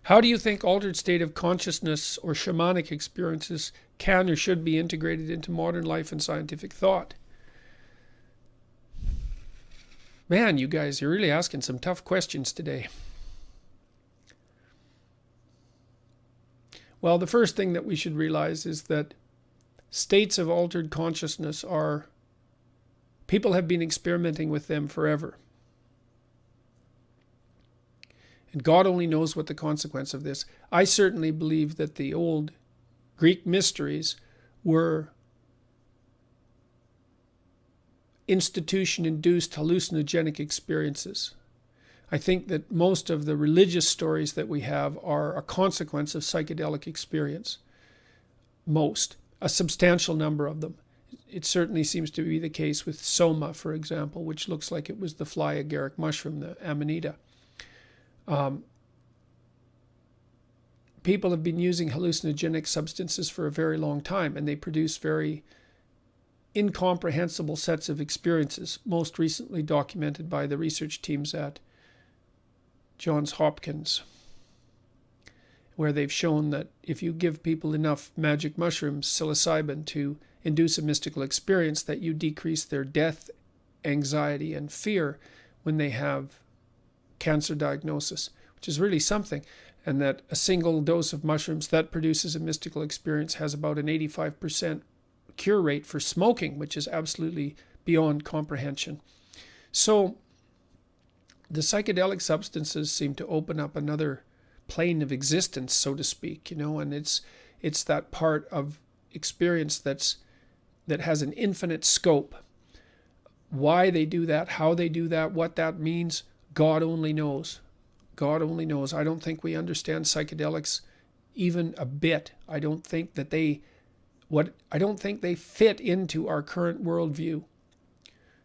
[SPEAKER 1] How do you think altered state of consciousness or shamanic experiences can or should be integrated into modern life and scientific thought? Man, you guys, you're really asking some tough questions today. Well, the first thing that we should realize is that states of altered consciousness people have been experimenting with them forever. And God only knows what the consequence of this. I certainly believe that the old Greek mysteries were institution-induced hallucinogenic experiences. I think that most of the religious stories that we have are a consequence of psychedelic experience. Most. A substantial number of them. It certainly seems to be the case with soma, for example, which looks like it was the fly agaric mushroom, the amanita. People have been using hallucinogenic substances for a very long time, and they produce very incomprehensible sets of experiences, most recently documented by the research teams at Johns Hopkins, where they've shown that if you give people enough magic mushrooms, psilocybin, to induce a mystical experience, that you decrease their death, anxiety, and fear when they have cancer diagnosis, which is really something. And that a single dose of mushrooms that produces a mystical experience has about an 85% cure rate for smoking, which is absolutely beyond comprehension. So the psychedelic substances seem to open up another plane of existence, so to speak, and it's that part of experience that has an infinite scope. Why they do that, how they do that, what that means, God only knows. God only knows. I don't think we understand psychedelics even a bit. I don't think they fit into our current worldview.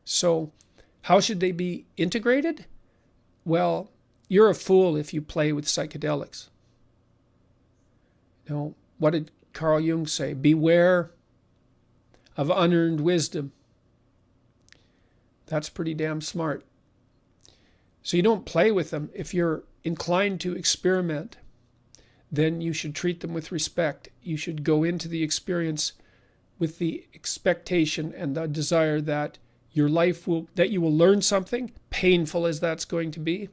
[SPEAKER 1] So, how should they be integrated? Well, you're a fool if you play with psychedelics. What did Carl Jung say? Beware of unearned wisdom. That's pretty damn smart. So you don't play with them. If you're inclined to experiment, then you should treat them with respect. You should go into the experience with the expectation and the desire that you will learn something, painful as that's going to be,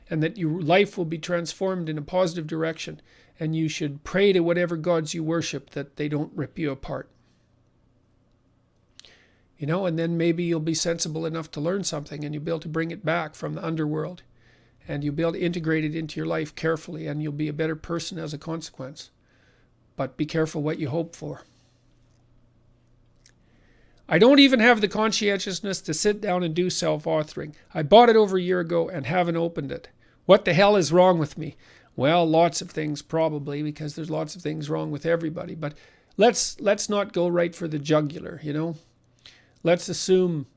[SPEAKER 1] and that your life will be transformed in a positive direction. And you should pray to whatever gods you worship that they don't rip you apart. And then maybe you'll be sensible enough to learn something, and you'll be able to bring it back from the underworld, and you'll be able to integrate it into your life carefully, and you'll be a better person as a consequence. But be careful what you hope for. I don't even have the conscientiousness to sit down and do self-authoring. I bought it over a year ago and haven't opened it. What the hell is wrong with me? Well, lots of things probably, because there's lots of things wrong with everybody. But let's not go right for the jugular, Let's assume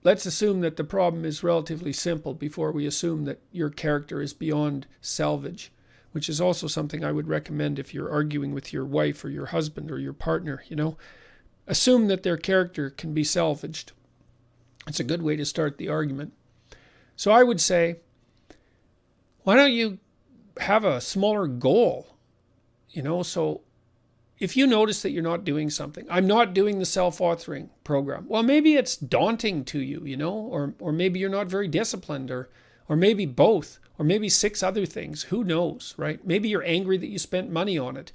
[SPEAKER 1] that the problem is relatively simple before we assume that your character is beyond salvage, which is also something I would recommend if you're arguing with your wife or your husband or your partner, Assume that their character can be salvaged. It's a good way to start the argument. So I would say, why don't you have a smaller goal? So if you notice that you're not doing something, I'm not doing the self-authoring program. Well, maybe it's daunting to you, or maybe you're not very disciplined, or maybe both, or maybe 6 other things. Who knows, right? Maybe you're angry that you spent money on it.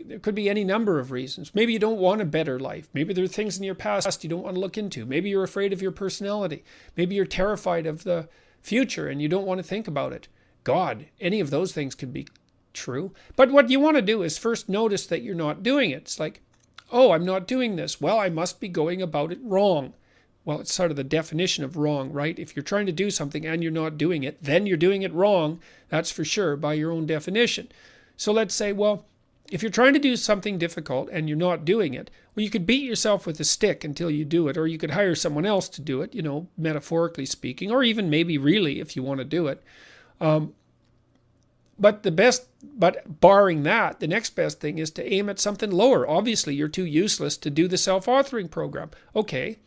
[SPEAKER 1] There could be any number of reasons. Maybe you don't want a better life. Maybe there are things in your past you don't want to look into. Maybe you're afraid of your personality. Maybe you're terrified of the future and you don't want to think about it. God, any of those things could be true. But what you want to do is first notice that you're not doing it. It's like, oh, I'm not doing this. Well, I must be going about it wrong. Well, it's sort of the definition of wrong, right? If you're trying to do something and you're not doing it, then you're doing it wrong. That's for sure by your own definition. So let's say, well, if you're trying to do something difficult and you're not doing it, well, you could beat yourself with a stick until you do it, or you could hire someone else to do it, metaphorically speaking, or even maybe really if you want to do it. But barring that, the next best thing is to aim at something lower. Obviously, you're too useless to do the self-authoring program. Okay.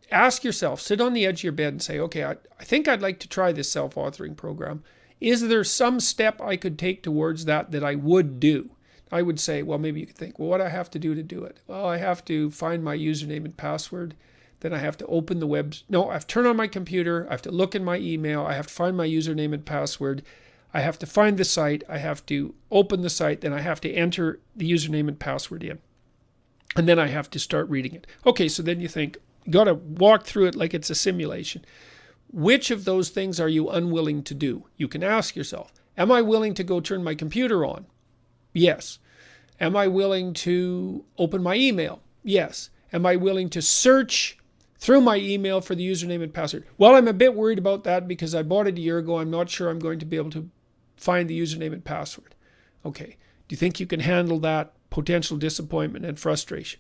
[SPEAKER 1] Ask yourself, sit on the edge of your bed and say, okay, I think I'd like to try this self-authoring program. Is there some step I could take towards that I would do? I would say, well, maybe you could think, well, what do I have to do to do it? Well, I have to find my username and password. Then I have to open the web. No, I have to turn on my computer. I have to look in my email. I have to find my username and password. I have to find the site. I have to open the site. Then I have to enter the username and password in. And then I have to start reading it. Okay, so then you think, you got to walk through it like it's a simulation. Which of those things are you unwilling to do? You can ask yourself, am I willing to go turn my computer on? Yes. Am I willing to open my email? Yes. Am I willing to search through my email for the username and password? Well, I'm a bit worried about that because I bought it a year ago. I'm not sure I'm going to be able to find the username and password. Okay. Do you think you can handle that potential disappointment and frustration?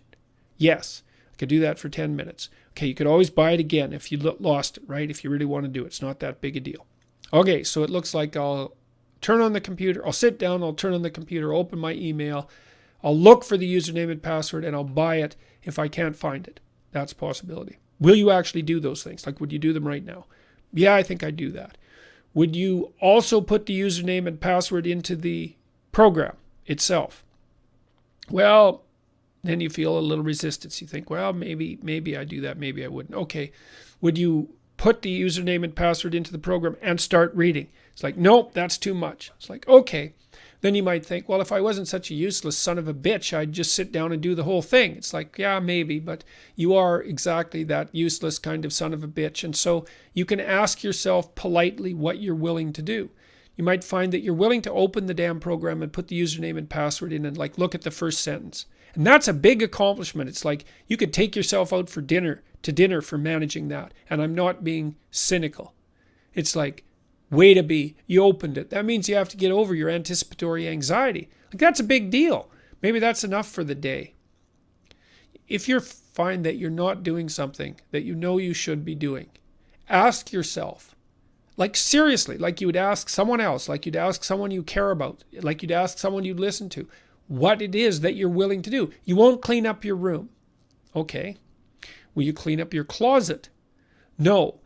[SPEAKER 1] Yes. I could do that for 10 minutes. Okay, you could always buy it again if you lost it, right? If you really want to do it. It's not that big a deal. Okay, so it looks like I'll turn on the computer. I'll sit down, I'll turn on the computer, open my email. I'll look for the username and password, and I'll buy it if I can't find it. That's a possibility. Will you actually do those things? Like, would you do them right now? Yeah, I think I'd do that. Would you also put the username and password into the program itself? Well, then you feel a little resistance. You think, well, maybe I do that, maybe I wouldn't. Okay, would you put the username and password into the program and start reading? It's like, nope, that's too much. It's like, okay. Then you might think, well, if I wasn't such a useless son of a bitch, I'd just sit down and do the whole thing. It's like, yeah, maybe, but you are exactly that useless kind of son of a bitch. And so you can ask yourself politely what you're willing to do. You might find that you're willing to open the damn program and put the username and password in and like look at the first sentence. And that's a big accomplishment. It's like you could take yourself out for dinner for managing that. And I'm not being cynical. It's like, way to be, you opened it. That means you have to get over your anticipatory anxiety. Like, that's a big deal. Maybe that's enough for the day. If you find that you're not doing something that you know you should be doing, ask yourself, like seriously, like you would ask someone else, like you'd ask someone you care about, like you'd ask someone you'd listen to, what it is that you're willing to do. You won't clean up your room. Okay. Will you clean up your closet? No.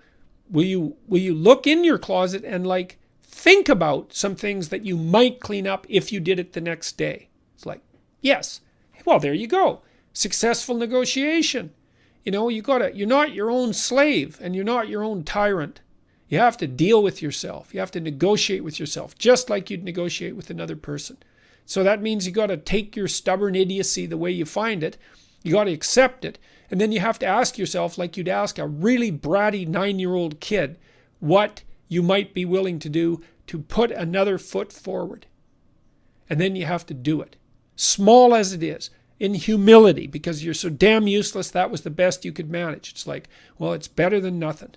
[SPEAKER 1] Will you look in your closet and like think about some things that you might clean up if you did it the next day? It's like, yes. Well, there you go. Successful negotiation. You know, you're not your own slave and you're not your own tyrant. You have to deal with yourself. You have to negotiate with yourself, just like you'd negotiate with another person. So that means you got to take your stubborn idiocy the way you find it. You got to accept it. And then you have to ask yourself, like you'd ask a really bratty 9-year-old kid, what you might be willing to do to put another foot forward. And then you have to do it. Small as it is, in humility, because you're so damn useless, that was the best you could manage. It's like, well, it's better than nothing.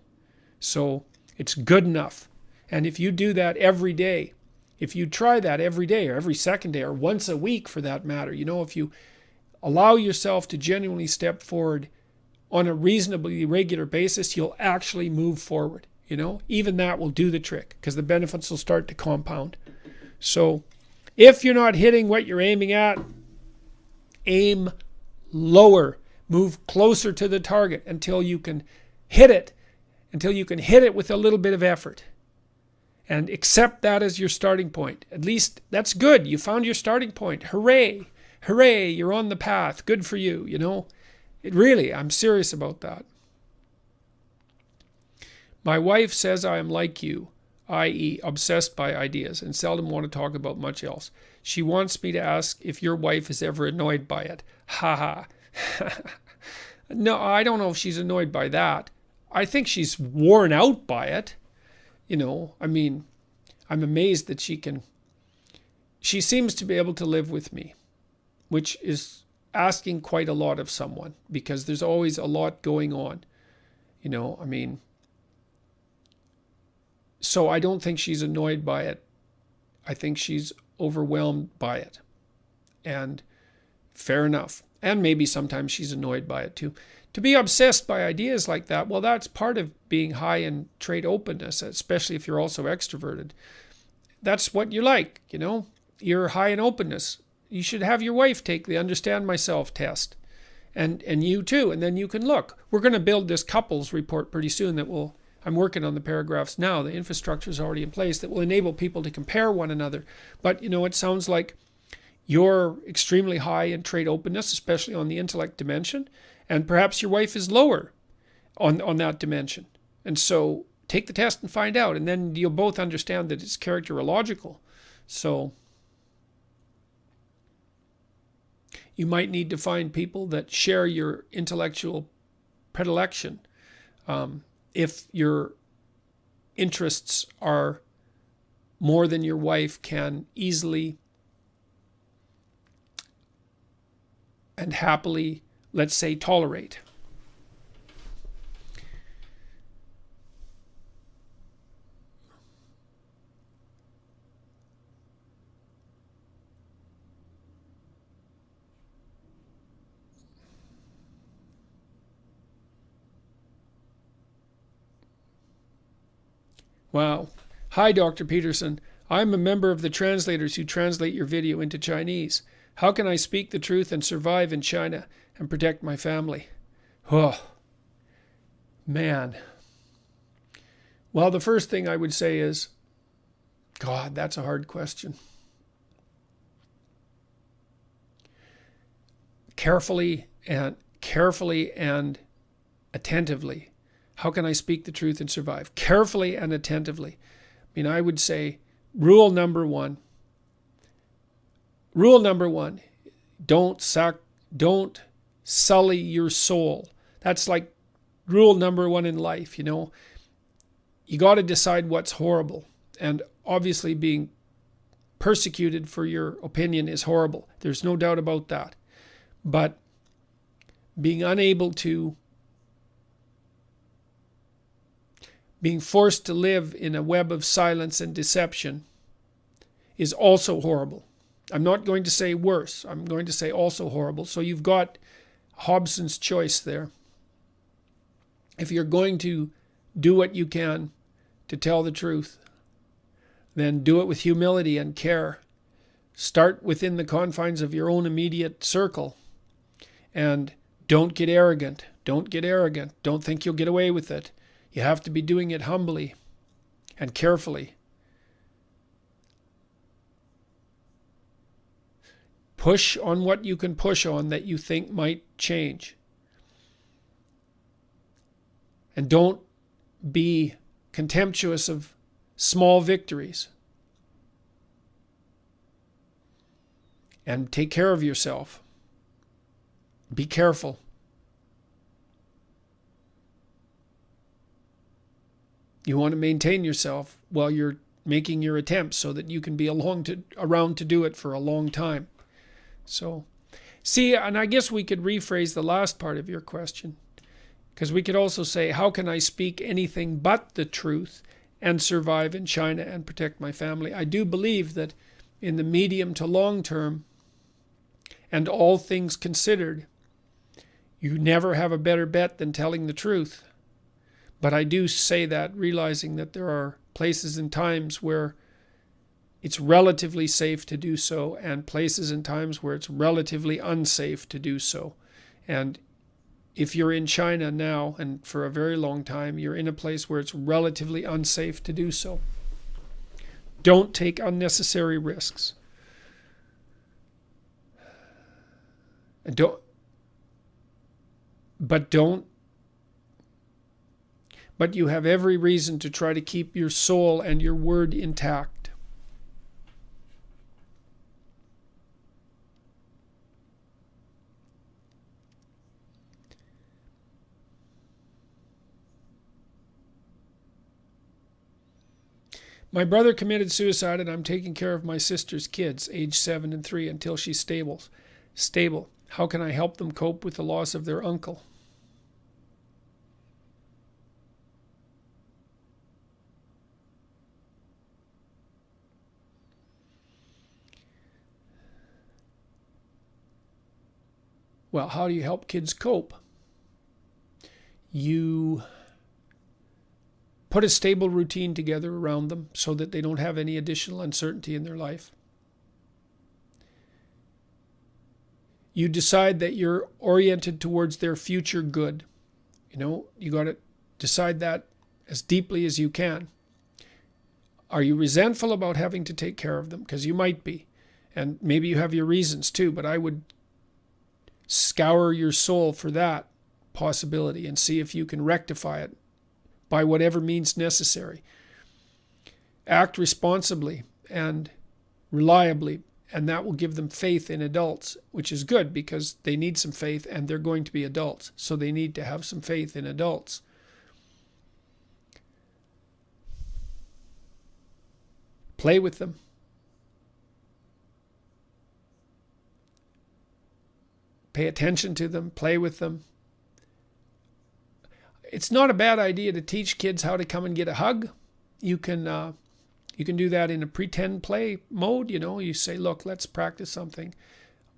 [SPEAKER 1] So it's good enough. And if you do that every day, if you try that every day or every second day or once a week for that matter, you know, if you allow yourself to genuinely step forward on a reasonably regular basis, you'll actually move forward. You know, even that will do the trick because the benefits will start to compound. So if you're not hitting what you're aiming at, aim lower. Move closer to the target until you can hit it, with a little bit of effort. And accept that as your starting point. At least that's good. You found your starting point. Hooray. Hooray, you're on the path. Good for you, you know. I'm serious about that. My wife says I am like you, i.e. obsessed by ideas and seldom want to talk about much else. She wants me to ask if your wife is ever annoyed by it. Ha ha. No, I don't know if she's annoyed by that. I think she's worn out by it. You know, I mean, I'm amazed that she seems to be able to live with me, which is asking quite a lot of someone because there's always a lot going on. You know, I mean, so I don't think she's annoyed by it. I think she's overwhelmed by it. And fair enough. And maybe sometimes she's annoyed by it too. To be obsessed by ideas like that, well, that's part of being high in trait openness, especially if you're also extroverted. That's what you like, you know. You're high in openness. You should have your wife take the Understand Myself test. And you too. And then you can look. We're going to build this couples report pretty soon I'm working on the paragraphs now. The infrastructure is already in place that will enable people to compare one another. But, you know, it sounds like you're extremely high in trait openness, especially on the intellect dimension. And perhaps your wife is lower on that dimension. And so take the test and find out. And then you'll both understand that it's characterological. So you might need to find people that share your intellectual predilection. If your interests are more than your wife can easily and happily, let's say, tolerate. Wow. Hi, Dr. Peterson. I'm a member of the translators who translate your video into Chinese. How can I speak the truth and survive in China and protect my family? Oh, man. Well, the first thing I would say is, God, that's a hard question. Carefully and attentively. How can I speak the truth and survive? Carefully and attentively. I mean, I would say rule number one, don't sully your soul. That's like rule number one in life, you know. You got to decide what's horrible. And obviously being persecuted for your opinion is horrible. There's no doubt about that. But being forced to live in a web of silence and deception is also horrible. I'm not going to say worse. I'm going to say also horrible. So you've got Hobson's choice there. If you're going to do what you can to tell the truth, then do it with humility and care. Start within the confines of your own immediate circle. And don't get arrogant. Don't think you'll get away with it. You have to be doing it humbly and carefully. Push on what you can push on that you think might change. And don't be contemptuous of small victories. And take care of yourself. Be careful. You want to maintain yourself while you're making your attempts so that you can be around to do it for a long time. So, see, and I guess we could rephrase the last part of your question, because we could also say, how can I speak anything but the truth and survive in China and protect my family? I do believe that in the medium to long term, and all things considered, you never have a better bet than telling the truth. But I do say that realizing that there are places and times where it's relatively safe to do so, and places and times where it's relatively unsafe to do so. And if you're in China now, and for a very long time, you're in a place where it's relatively unsafe to do so. Don't take unnecessary risks. And but you have every reason to try to keep your soul and your word intact. My brother committed suicide and I'm taking care of my sister's kids, age 7 and 3, until she's stable. How can I help them cope with the loss of their uncle? Well, how do you help kids cope? You put a stable routine together around them so that they don't have any additional uncertainty in their life. You decide that you're oriented towards their future good. You know, you got to decide that as deeply as you can. Are you resentful about having to take care of them? Because you might be. And maybe you have your reasons too, but I would scour your soul for that possibility and see if you can rectify it by whatever means necessary. Act responsibly and reliably, and that will give them faith in adults, which is good because they need some faith and they're going to be adults, so they need to have some faith in adults. Play with them. pay attention to them, play with them. It's not a bad idea to teach kids how to come and get a hug. You can do that in a pretend play mode. You say, look, let's practice something.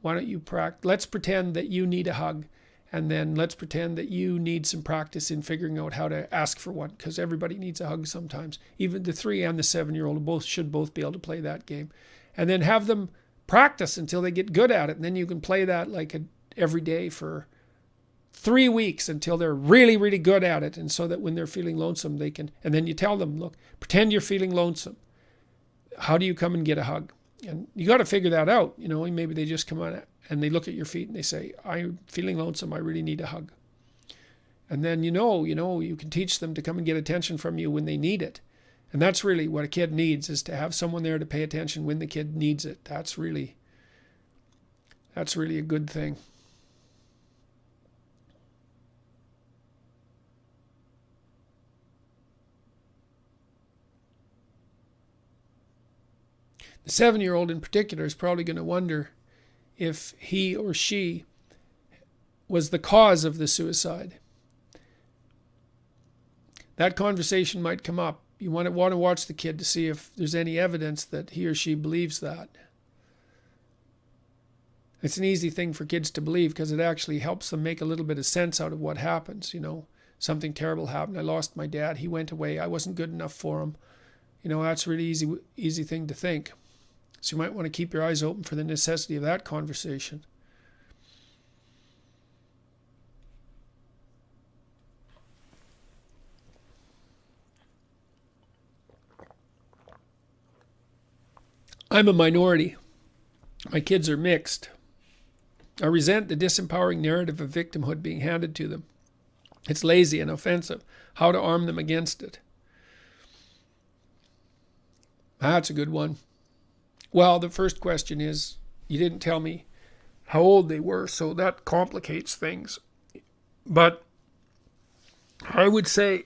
[SPEAKER 1] Why don't you practice? Let's pretend that you need a hug. And then let's pretend that you need some practice in figuring out how to ask for one, because everybody needs a hug sometimes. Even the 3 and the 7-year-old should both be able to play that game. And then have them practice until they get good at it. And then you can play that every day for 3 weeks until they're really, really good at it. And so that when they're feeling lonesome, they can, and then you tell them, look, pretend you're feeling lonesome. How do you come and get a hug? And you got to figure that out. Maybe they just come on and they look at your feet and they say, I'm feeling lonesome. I really need a hug. And then, you can teach them to come and get attention from you when they need it. And that's really what a kid needs, is to have someone there to pay attention when the kid needs it. That's really a good thing. The 7-year-old in particular is probably going to wonder if he or she was the cause of the suicide. That conversation might come up. You want to watch the kid to see if there's any evidence that he or she believes that. It's an easy thing for kids to believe because it actually helps them make a little bit of sense out of what happens. Something terrible happened. I lost my dad. He went away. I wasn't good enough for him. That's a really easy thing to think. So you might want to keep your eyes open for the necessity of that conversation. I'm a minority. My kids are mixed. I resent the disempowering narrative of victimhood being handed to them. It's lazy and offensive. How to arm them against it? That's a good one. Well, the first question is, you didn't tell me how old they were, so that complicates things. But I would say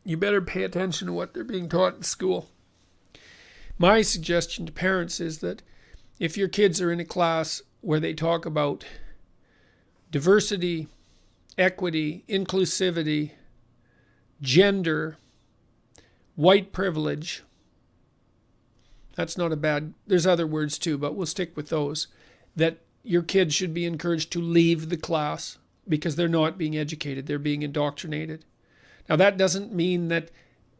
[SPEAKER 1] you better pay attention to what they're being taught in school. My suggestion to parents is that if your kids are in a class where they talk about diversity, equity, inclusivity, gender, white privilege, that's not a bad, there's other words too, but we'll stick with those, that your kids should be encouraged to leave the class because they're not being educated, they're being indoctrinated. Now that doesn't mean that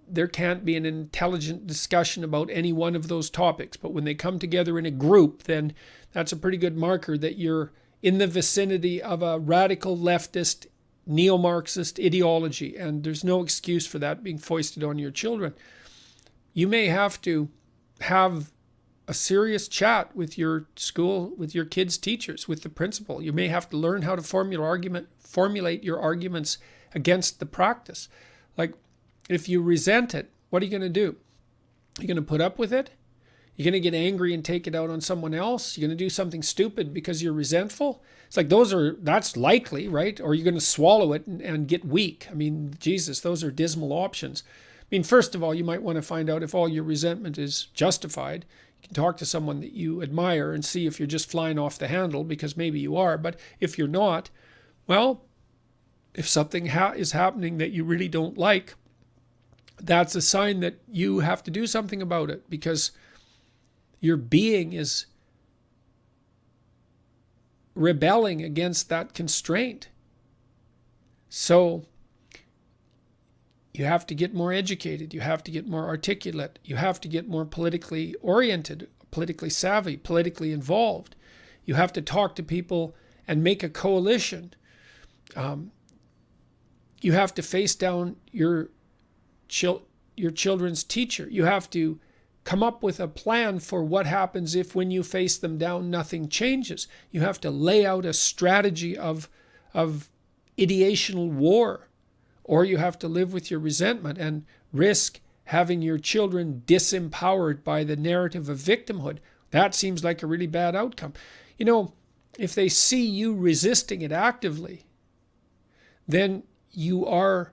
[SPEAKER 1] there can't be an intelligent discussion about any one of those topics, but when they come together in a group, then that's a pretty good marker that you're in the vicinity of a radical leftist, neo-Marxist ideology, and there's no excuse for that being foisted on your children. You may have to have a serious chat with your school, with your kids' teachers, with the principal. You may have to learn how to formulate your arguments against the practice. Like, if you resent it, what are you going to do? You're going to put up with it? You're going to get angry and take it out on someone else? You're going to do something stupid because you're resentful? It's like that's likely, right? Or you're going to swallow it and get weak. I mean, Jesus, those are dismal options. I mean, first of all, you might want to find out if all your resentment is justified. You can talk to someone that you admire and see if you're just flying off the handle, because maybe you are. But if you're not, well, if something is happening that you really don't like, that's a sign that you have to do something about it, because your being is rebelling against that constraint. So you have to get more educated. You have to get more articulate. You have to get more politically oriented, politically savvy, politically involved. You have to talk to people and make a coalition. You have to face down your children's teacher. You have to come up with a plan for what happens if, when you face them down, nothing changes. You have to lay out a strategy of ideational war, or you have to live with your resentment and risk having your children disempowered by the narrative of victimhood. That seems like a really bad outcome. You know, if they see you resisting it actively, then you are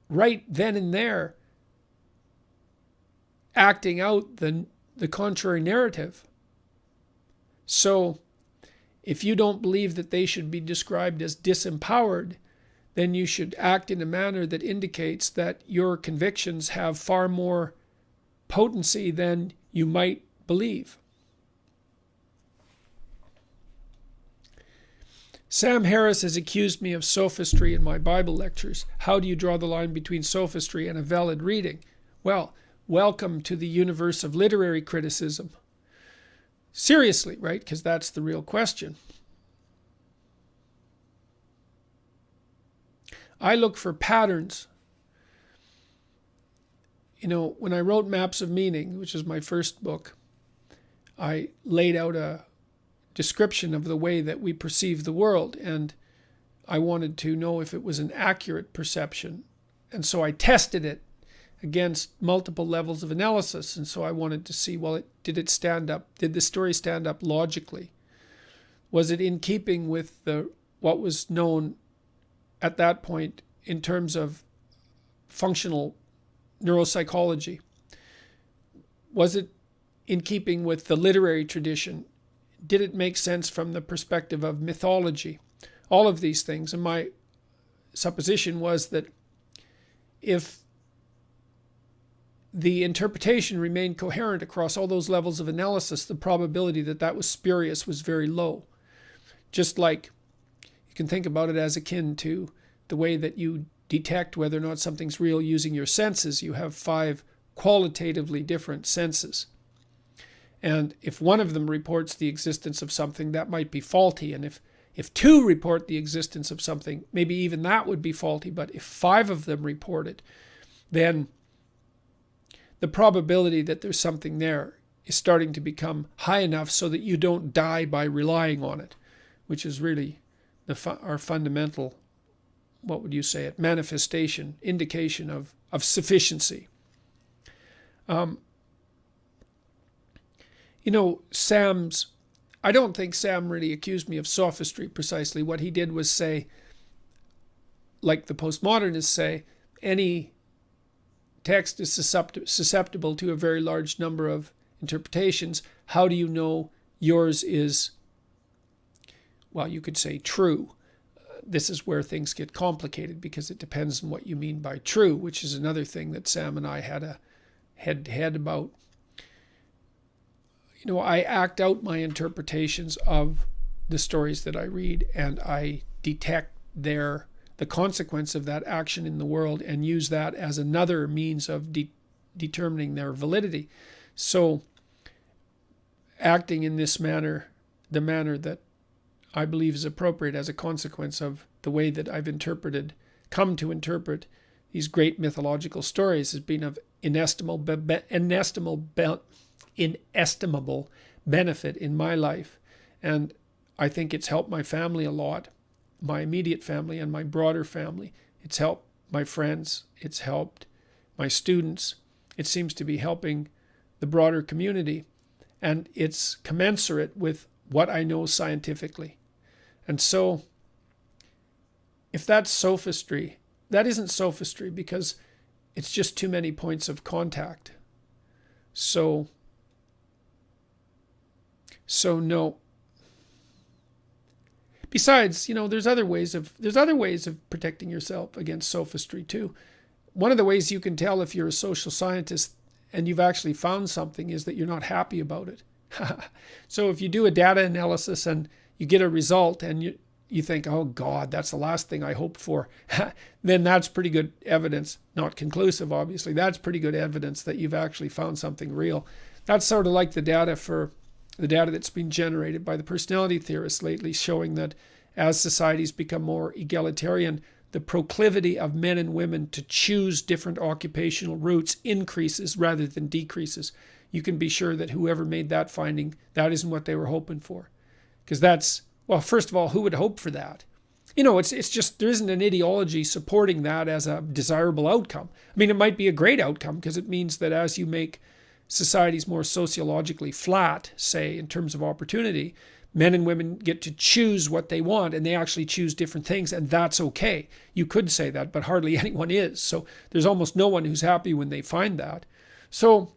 [SPEAKER 1] right then and there acting out the contrary narrative. So if you don't believe that they should be described as disempowered, then you should act in a manner that indicates that your convictions have far more potency than you might believe. Sam Harris has accused me of sophistry in my Bible lectures. How do you draw the line between sophistry and a valid reading? Well, welcome to the universe of literary criticism. Seriously, right? Because that's the real question. I look for patterns. When I wrote Maps of Meaning, which is my first book, I laid out a description of the way that we perceive the world, and I wanted to know if it was an accurate perception. And so I tested it against multiple levels of analysis, and so I wanted to see, well, did the story stand up logically? Was it in keeping with what was known at that point in terms of functional neuropsychology? Was it in keeping with the literary tradition? Did it make sense from the perspective of mythology? All of these things. And my supposition was that if the interpretation remained coherent across all those levels of analysis, the probability that that was spurious was very low. Just like you can think about it as akin to the way that you detect whether or not something's real using your senses. You have 5 qualitatively different senses. And if one of them reports the existence of something, that might be faulty. And if 2 report the existence of something, maybe even that would be faulty. But if 5 of them report it, then the probability that there's something there is starting to become high enough so that you don't die by relying on it, which is really our fundamental, what would you say it, manifestation, indication of sufficiency. I don't think Sam really accused me of sophistry precisely. What he did was say, like the postmodernists say, any text is susceptible to a very large number of interpretations. How do you know yours is, well, you could say true? This is where things get complicated because it depends on what you mean by true, which is another thing that Sam and I had a head-to-head about. I act out my interpretations of the stories that I read, and I detect the consequence of that action in the world and use that as another means of determining their validity. So acting in this manner, the manner that I believe is appropriate as a consequence of the way that I've come to interpret these great mythological stories, has been of inestimable benefit in my life. And I think it's helped my family a lot, my immediate family and my broader family. It's helped my friends. It's helped my students. It seems to be helping the broader community. And it's commensurate with what I know scientifically. And so, if that's sophistry, that isn't sophistry because it's just too many points of contact. So no. Besides, there's other ways of protecting yourself against sophistry too. One of the ways you can tell if you're a social scientist and you've actually found something is that you're not happy about it. So if you do a data analysis and you get a result and you think, oh God, that's the last thing I hoped for, then that's pretty good evidence, not conclusive obviously, that's pretty good evidence that you've actually found something real. That's sort of like the data that's been generated by the personality theorists lately, showing that as societies become more egalitarian, the proclivity of men and women to choose different occupational routes increases rather than decreases. You can be sure that whoever made that finding, that isn't what they were hoping for. Because that's, well, first of all, who would hope for that? It's just, there isn't an ideology supporting that as a desirable outcome. I mean, it might be a great outcome because it means that as you make societies more sociologically flat, say, in terms of opportunity, men and women get to choose what they want, and they actually choose different things, and that's okay. You could say that, but hardly anyone is. So there's almost no one who's happy when they find that. So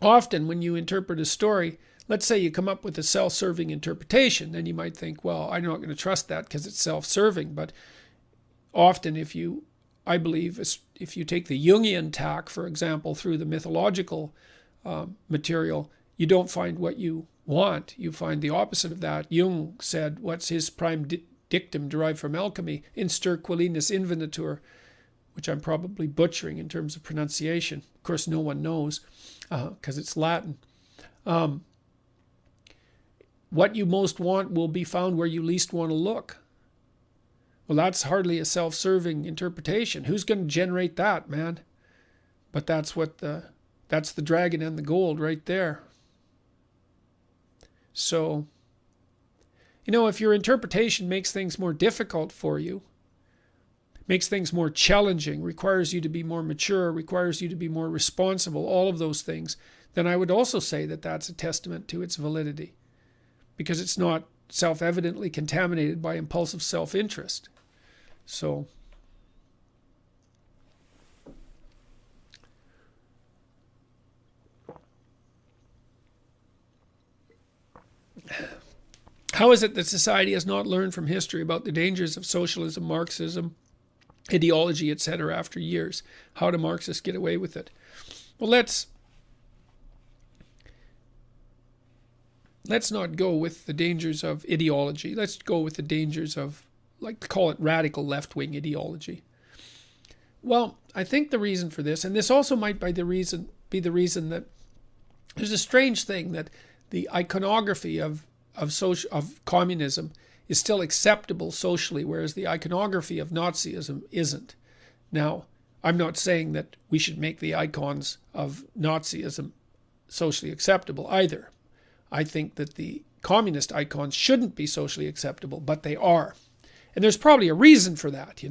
[SPEAKER 1] often when you interpret a story, let's say you come up with a self-serving interpretation, then you might think, well, I'm not going to trust that because it's self-serving. But often I believe if you take the Jungian tack, for example, through the mythological material, you don't find what you want. You find the opposite of that. Jung said, what's his prime dictum derived from alchemy? Instir quilinis invenatur, which I'm probably butchering in terms of pronunciation. Of course, no one knows because it's Latin. What you most want will be found where you least want to look. Well, that's hardly a self-serving interpretation. Who's going to generate that, man? But that's the dragon and the gold right there. So, if your interpretation makes things more difficult for you, makes things more challenging, requires you to be more mature, requires you to be more responsible, all of those things, then I would also say that that's a testament to its validity, because it's not self-evidently contaminated by impulsive self-interest. So, how is it that society has not learned from history about the dangers of socialism, Marxism, ideology, etc. after years? How do Marxists get away with it? Well, let's not go with the dangers of ideology. Let's go with the dangers of, like to call it, radical left-wing ideology. Well, I think the reason for this, and this also might be the reason that there's a strange thing that the iconography of communism is still acceptable socially, whereas the iconography of Nazism isn't. Now, I'm not saying that we should make the icons of Nazism socially acceptable either. I think that the communist icons shouldn't be socially acceptable, but they are. And there's probably a reason for that,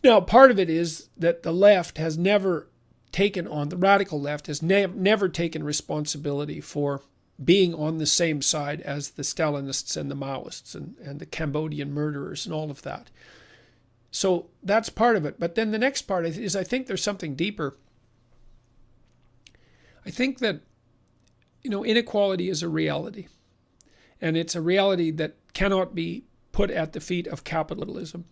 [SPEAKER 1] Now, part of it is that the left has never taken on, the radical left has never taken responsibility for being on the same side as the Stalinists and the Maoists and the Cambodian murderers and all of that. So that's part of it. But then the next part is I think there's something deeper. I think that, inequality is a reality. And it's a reality that cannot be put at the feet of capitalism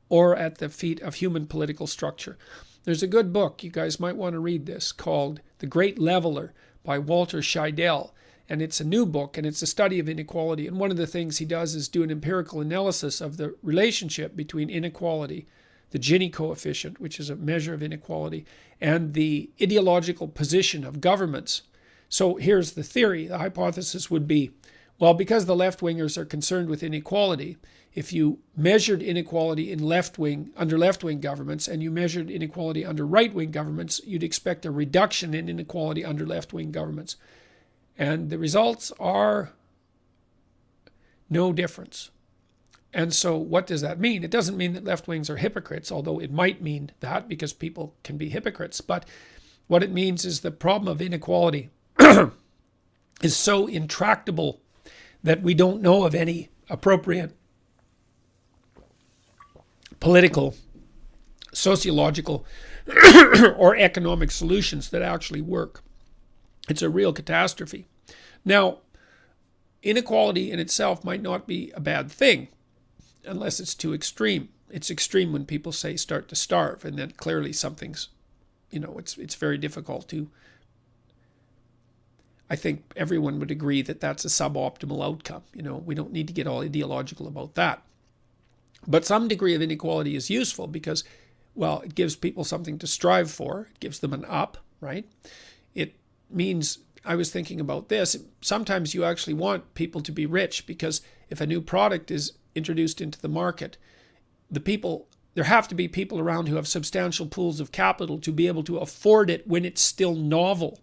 [SPEAKER 1] or at the feet of human political structure. There's a good book, you guys might want to read this, called The Great Leveler by Walter Scheidel. And it's a new book, and it's a study of inequality. And one of the things he does is do an empirical analysis of the relationship between inequality, the Gini coefficient, which is a measure of inequality, and the ideological position of governments. So here's the theory. The hypothesis would be, well, because the left-wingers are concerned with inequality, if you measured inequality in under left-wing governments and you measured inequality under right-wing governments, you'd expect a reduction in inequality under left-wing governments. And the results are no difference. And so what does that mean? It doesn't mean that left-wings are hypocrites, although it might mean that because people can be hypocrites. But what it means is the problem of inequality is so intractable that we don't know of any appropriate political, sociological, or economic solutions that actually work. It's a real catastrophe. Now, inequality in itself might not be a bad thing unless it's too extreme. It's extreme when people say start to starve, and then clearly something's, it's very difficult to, I think everyone would agree that that's a suboptimal outcome. We don't need to get all ideological about that. But some degree of inequality is useful because, well, it gives people something to strive for. It gives them an up, right? It means, I was thinking about this, sometimes you actually want people to be rich because if a new product is introduced into the market, there have to be people around who have substantial pools of capital to be able to afford it when it's still novel.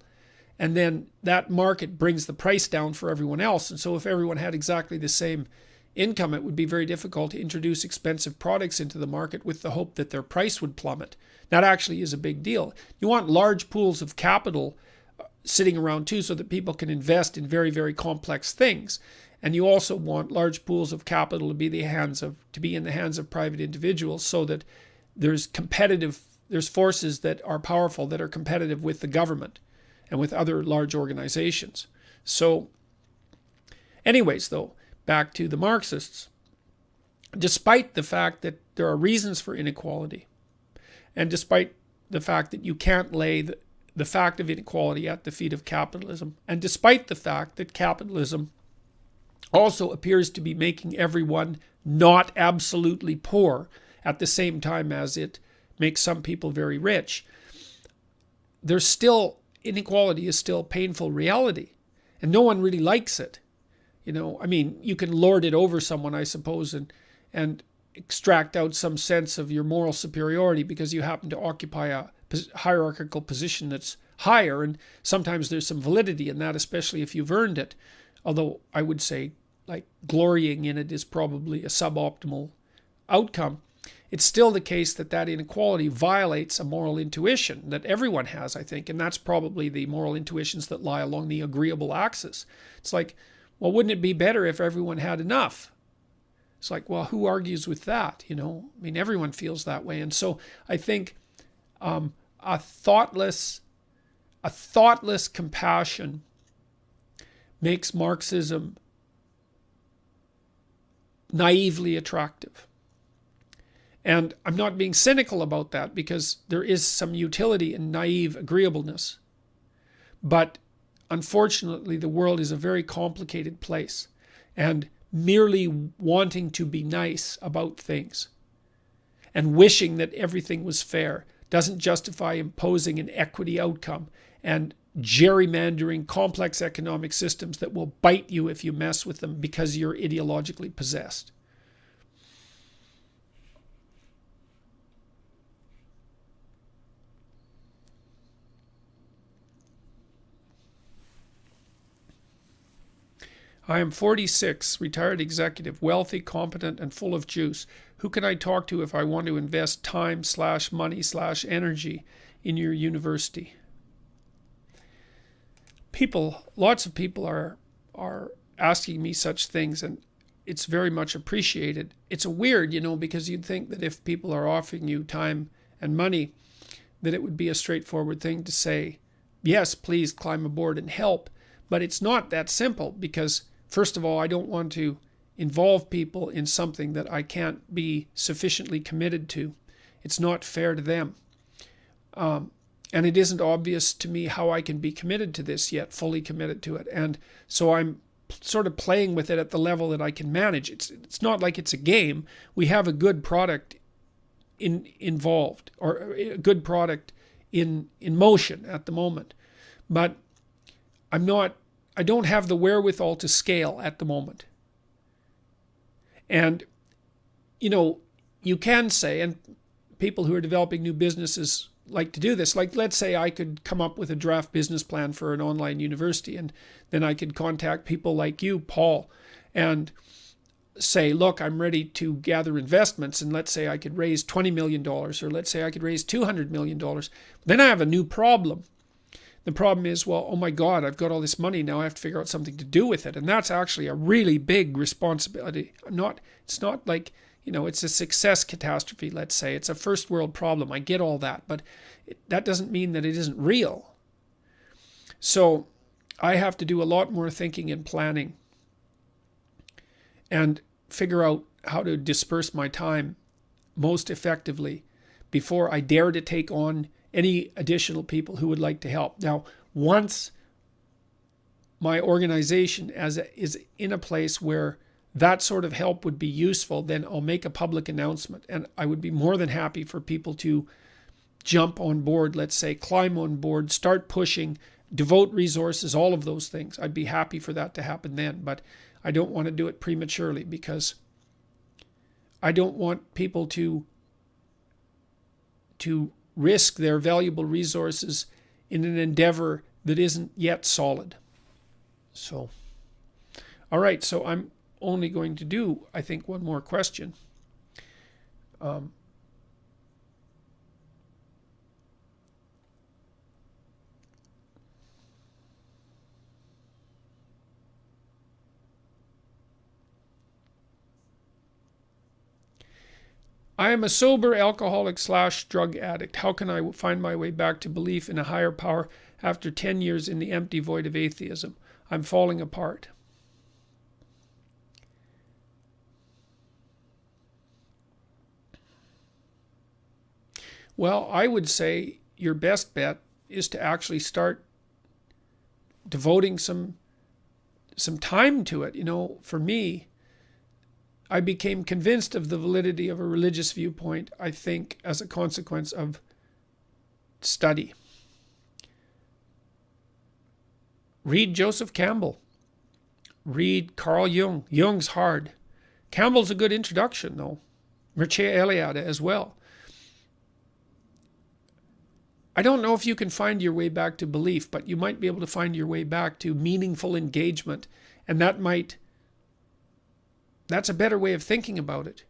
[SPEAKER 1] And then that market brings the price down for everyone else. And so if everyone had exactly the same income, it would be very difficult to introduce expensive products into the market with the hope that their price would plummet. That actually is a big deal. You want large pools of capital sitting around too so that people can invest in very, very complex things. And you also want large pools of capital to be in the hands of private individuals so that there's forces that are powerful that are competitive with the government and with other large organizations. So anyways, though, back to the Marxists. Despite the fact that there are reasons for inequality, and despite the fact that you can't lay the fact of inequality at the feet of capitalism, and despite the fact that capitalism also appears to be making everyone not absolutely poor at the same time as it makes some people very rich, there's still, inequality is still painful reality, and no one really likes it. You know, I mean, you can lord it over someone, I suppose, and extract out some sense of your moral superiority because you happen to occupy a hierarchical position that's higher, and sometimes there's some validity in that, especially if you've earned it. Although I would say, like, glorying in it is probably a suboptimal outcome. It's still the case that that inequality violates a moral intuition that everyone has, I think, and that's probably the moral intuitions that lie along the agreeable axis. It's like, well, wouldn't it be better if everyone had enough? It's like, well, who argues with that? You know, I mean, everyone feels that way. And so I think a thoughtless compassion makes Marxism naively attractive. And I'm not being cynical about that, because there is some utility in naive agreeableness. But unfortunately, the world is a very complicated place. And merely wanting to be nice about things and wishing that everything was fair doesn't justify imposing an equity outcome and gerrymandering complex economic systems that will bite you if you mess with them because you're ideologically possessed. I am 46, retired executive, wealthy, competent, and full of juice. Who can I talk to if I want to invest time/money/energy in your university? Lots of people are asking me such things, and it's very much appreciated. It's weird, because you'd think that if people are offering you time and money, that it would be a straightforward thing to say, yes, please climb aboard and help. But it's not that simple, because first of all, I don't want to involve people in something that I can't be sufficiently committed to. It's not fair to them. And it isn't obvious to me how I can be committed to this yet, fully committed to it. And so I'm sort of playing with it at the level that I can manage. It's not like it's a game. We have a good product involved, or a good product in motion at the moment. But I don't have the wherewithal to scale at the moment. And, you can say, and people who are developing new businesses like to do this, like let's say I could come up with a draft business plan for an online university, and then I could contact people like you, Paul, and say, look, I'm ready to gather investments, and let's say I could raise $20 million, or let's say I could raise $200 million. Then I have a new problem. The problem is, well, oh my God, I've got all this money, now I have to figure out something to do with it. And that's actually a really big responsibility. It's not like, it's a success catastrophe, let's say. It's a first world problem. I get all that, but that doesn't mean that it isn't real. So I have to do a lot more thinking and planning and figure out how to disperse my time most effectively before I dare to take on any additional people who would like to help. Now, once my organization is in a place where that sort of help would be useful, then I'll make a public announcement, and I would be more than happy for people to jump on board, let's say, climb on board, start pushing, devote resources, all of those things. I'd be happy for that to happen then, but I don't want to do it prematurely, because I don't want people to risk their valuable resources in an endeavor that isn't yet solid. So, all right, so I'm only going to do, I think, one more question. I am a sober alcoholic/drug addict. How can I find my way back to belief in a higher power after 10 years in the empty void of atheism? I'm falling apart. Well, I would say your best bet is to actually start devoting some time to it. For me, I became convinced of the validity of a religious viewpoint, I think, as a consequence of study. Read Joseph Campbell. Read Carl Jung. Jung's hard. Campbell's a good introduction, though. Mircea Eliade as well. I don't know if you can find your way back to belief, but you might be able to find your way back to meaningful engagement. And that's a better way of thinking about it.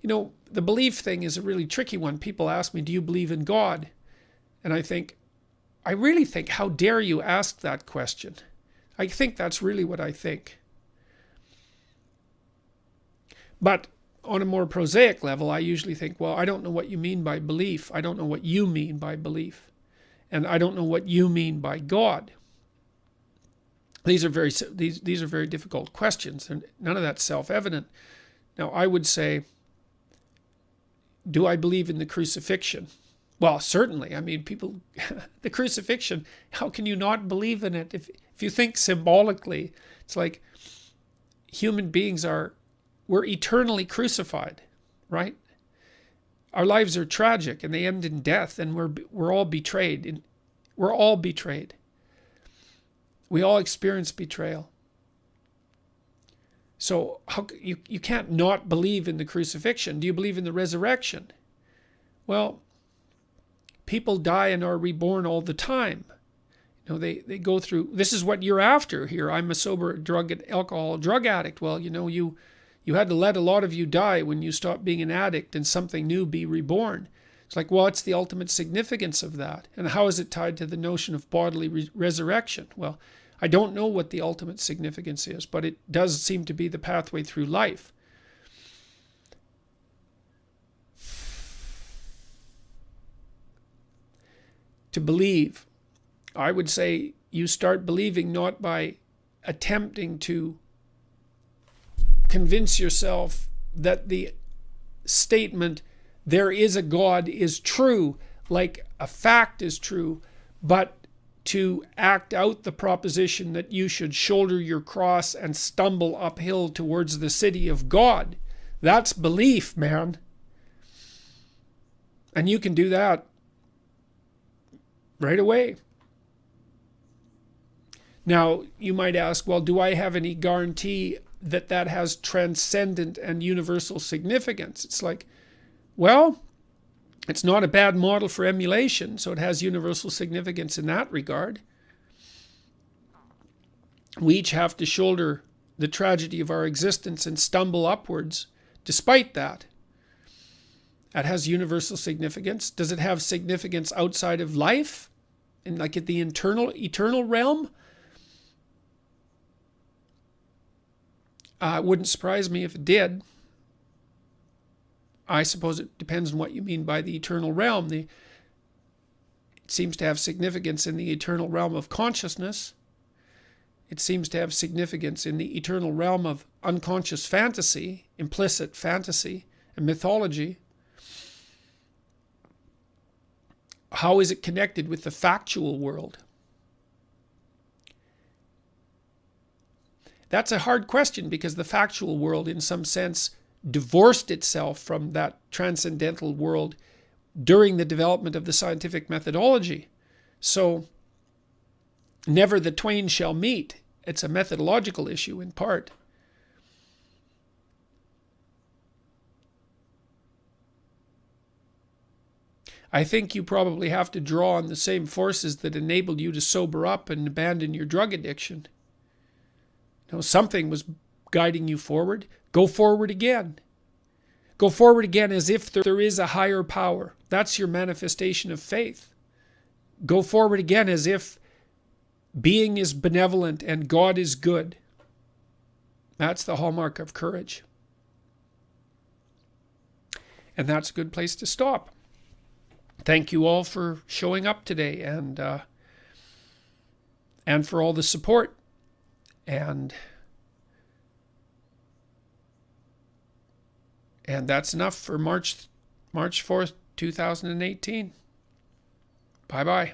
[SPEAKER 1] The belief thing is a really tricky one. People ask me, do you believe in God? And I really think, how dare you ask that question? I think that's really what I think. But on a more prosaic level, I usually think, well, I don't know what you mean by belief. I don't know what you mean by belief. And I don't know what you mean by God. These are very difficult questions, and none of that's self-evident. Now, I would say, do I believe in the crucifixion? Well, certainly. I mean, people, the crucifixion, how can you not believe in it? If you think symbolically, it's like human beings we're eternally crucified, right? Our lives are tragic and they end in death, and we're all betrayed. We're all betrayed. We all experience betrayal. So you can't not believe in the crucifixion. Do you believe in the resurrection? Well, people die and are reborn all the time. They go through, this is what you're after here. I'm a sober alcohol drug addict. Well, you had to let a lot of you die when you stopped being an addict and something new be reborn. It's like, well, what's the ultimate significance of that? And how is it tied to the notion of bodily resurrection? Well, I don't know what the ultimate significance is, but it does seem to be the pathway through life. To believe, I would say you start believing not by attempting to convince yourself that the statement, there is a God, is true, like a fact is true, but to act out the proposition that you should shoulder your cross and stumble uphill towards the city of God. That's belief, man. And you can do that right away. Now, you might ask, well, do I have any guarantee that has transcendent and universal significance? It's like, well, it's not a bad model for emulation, so it has universal significance in that regard. We each have to shoulder the tragedy of our existence and stumble upwards despite that. That has universal significance. Does it have significance outside of life? And like at the eternal realm? It wouldn't surprise me if it did. I suppose it depends on what you mean by the eternal realm. It seems to have significance in the eternal realm of consciousness. It seems to have significance in the eternal realm of unconscious fantasy, implicit fantasy, and mythology. How is it connected with the factual world? That's a hard question, because the factual world, in some sense, divorced itself from that transcendental world during the development of the scientific methodology. So, never the twain shall meet. It's a methodological issue in part. I think you probably have to draw on the same forces that enabled you to sober up and abandon your drug addiction. Something was guiding you forward. Go forward again. Go forward again as if there is a higher power. That's your manifestation of faith. Go forward again as if being is benevolent and God is good. That's the hallmark of courage. And that's a good place to stop. Thank you all for showing up today and for all the support. And that's enough for March 4th, 2018. Bye-bye.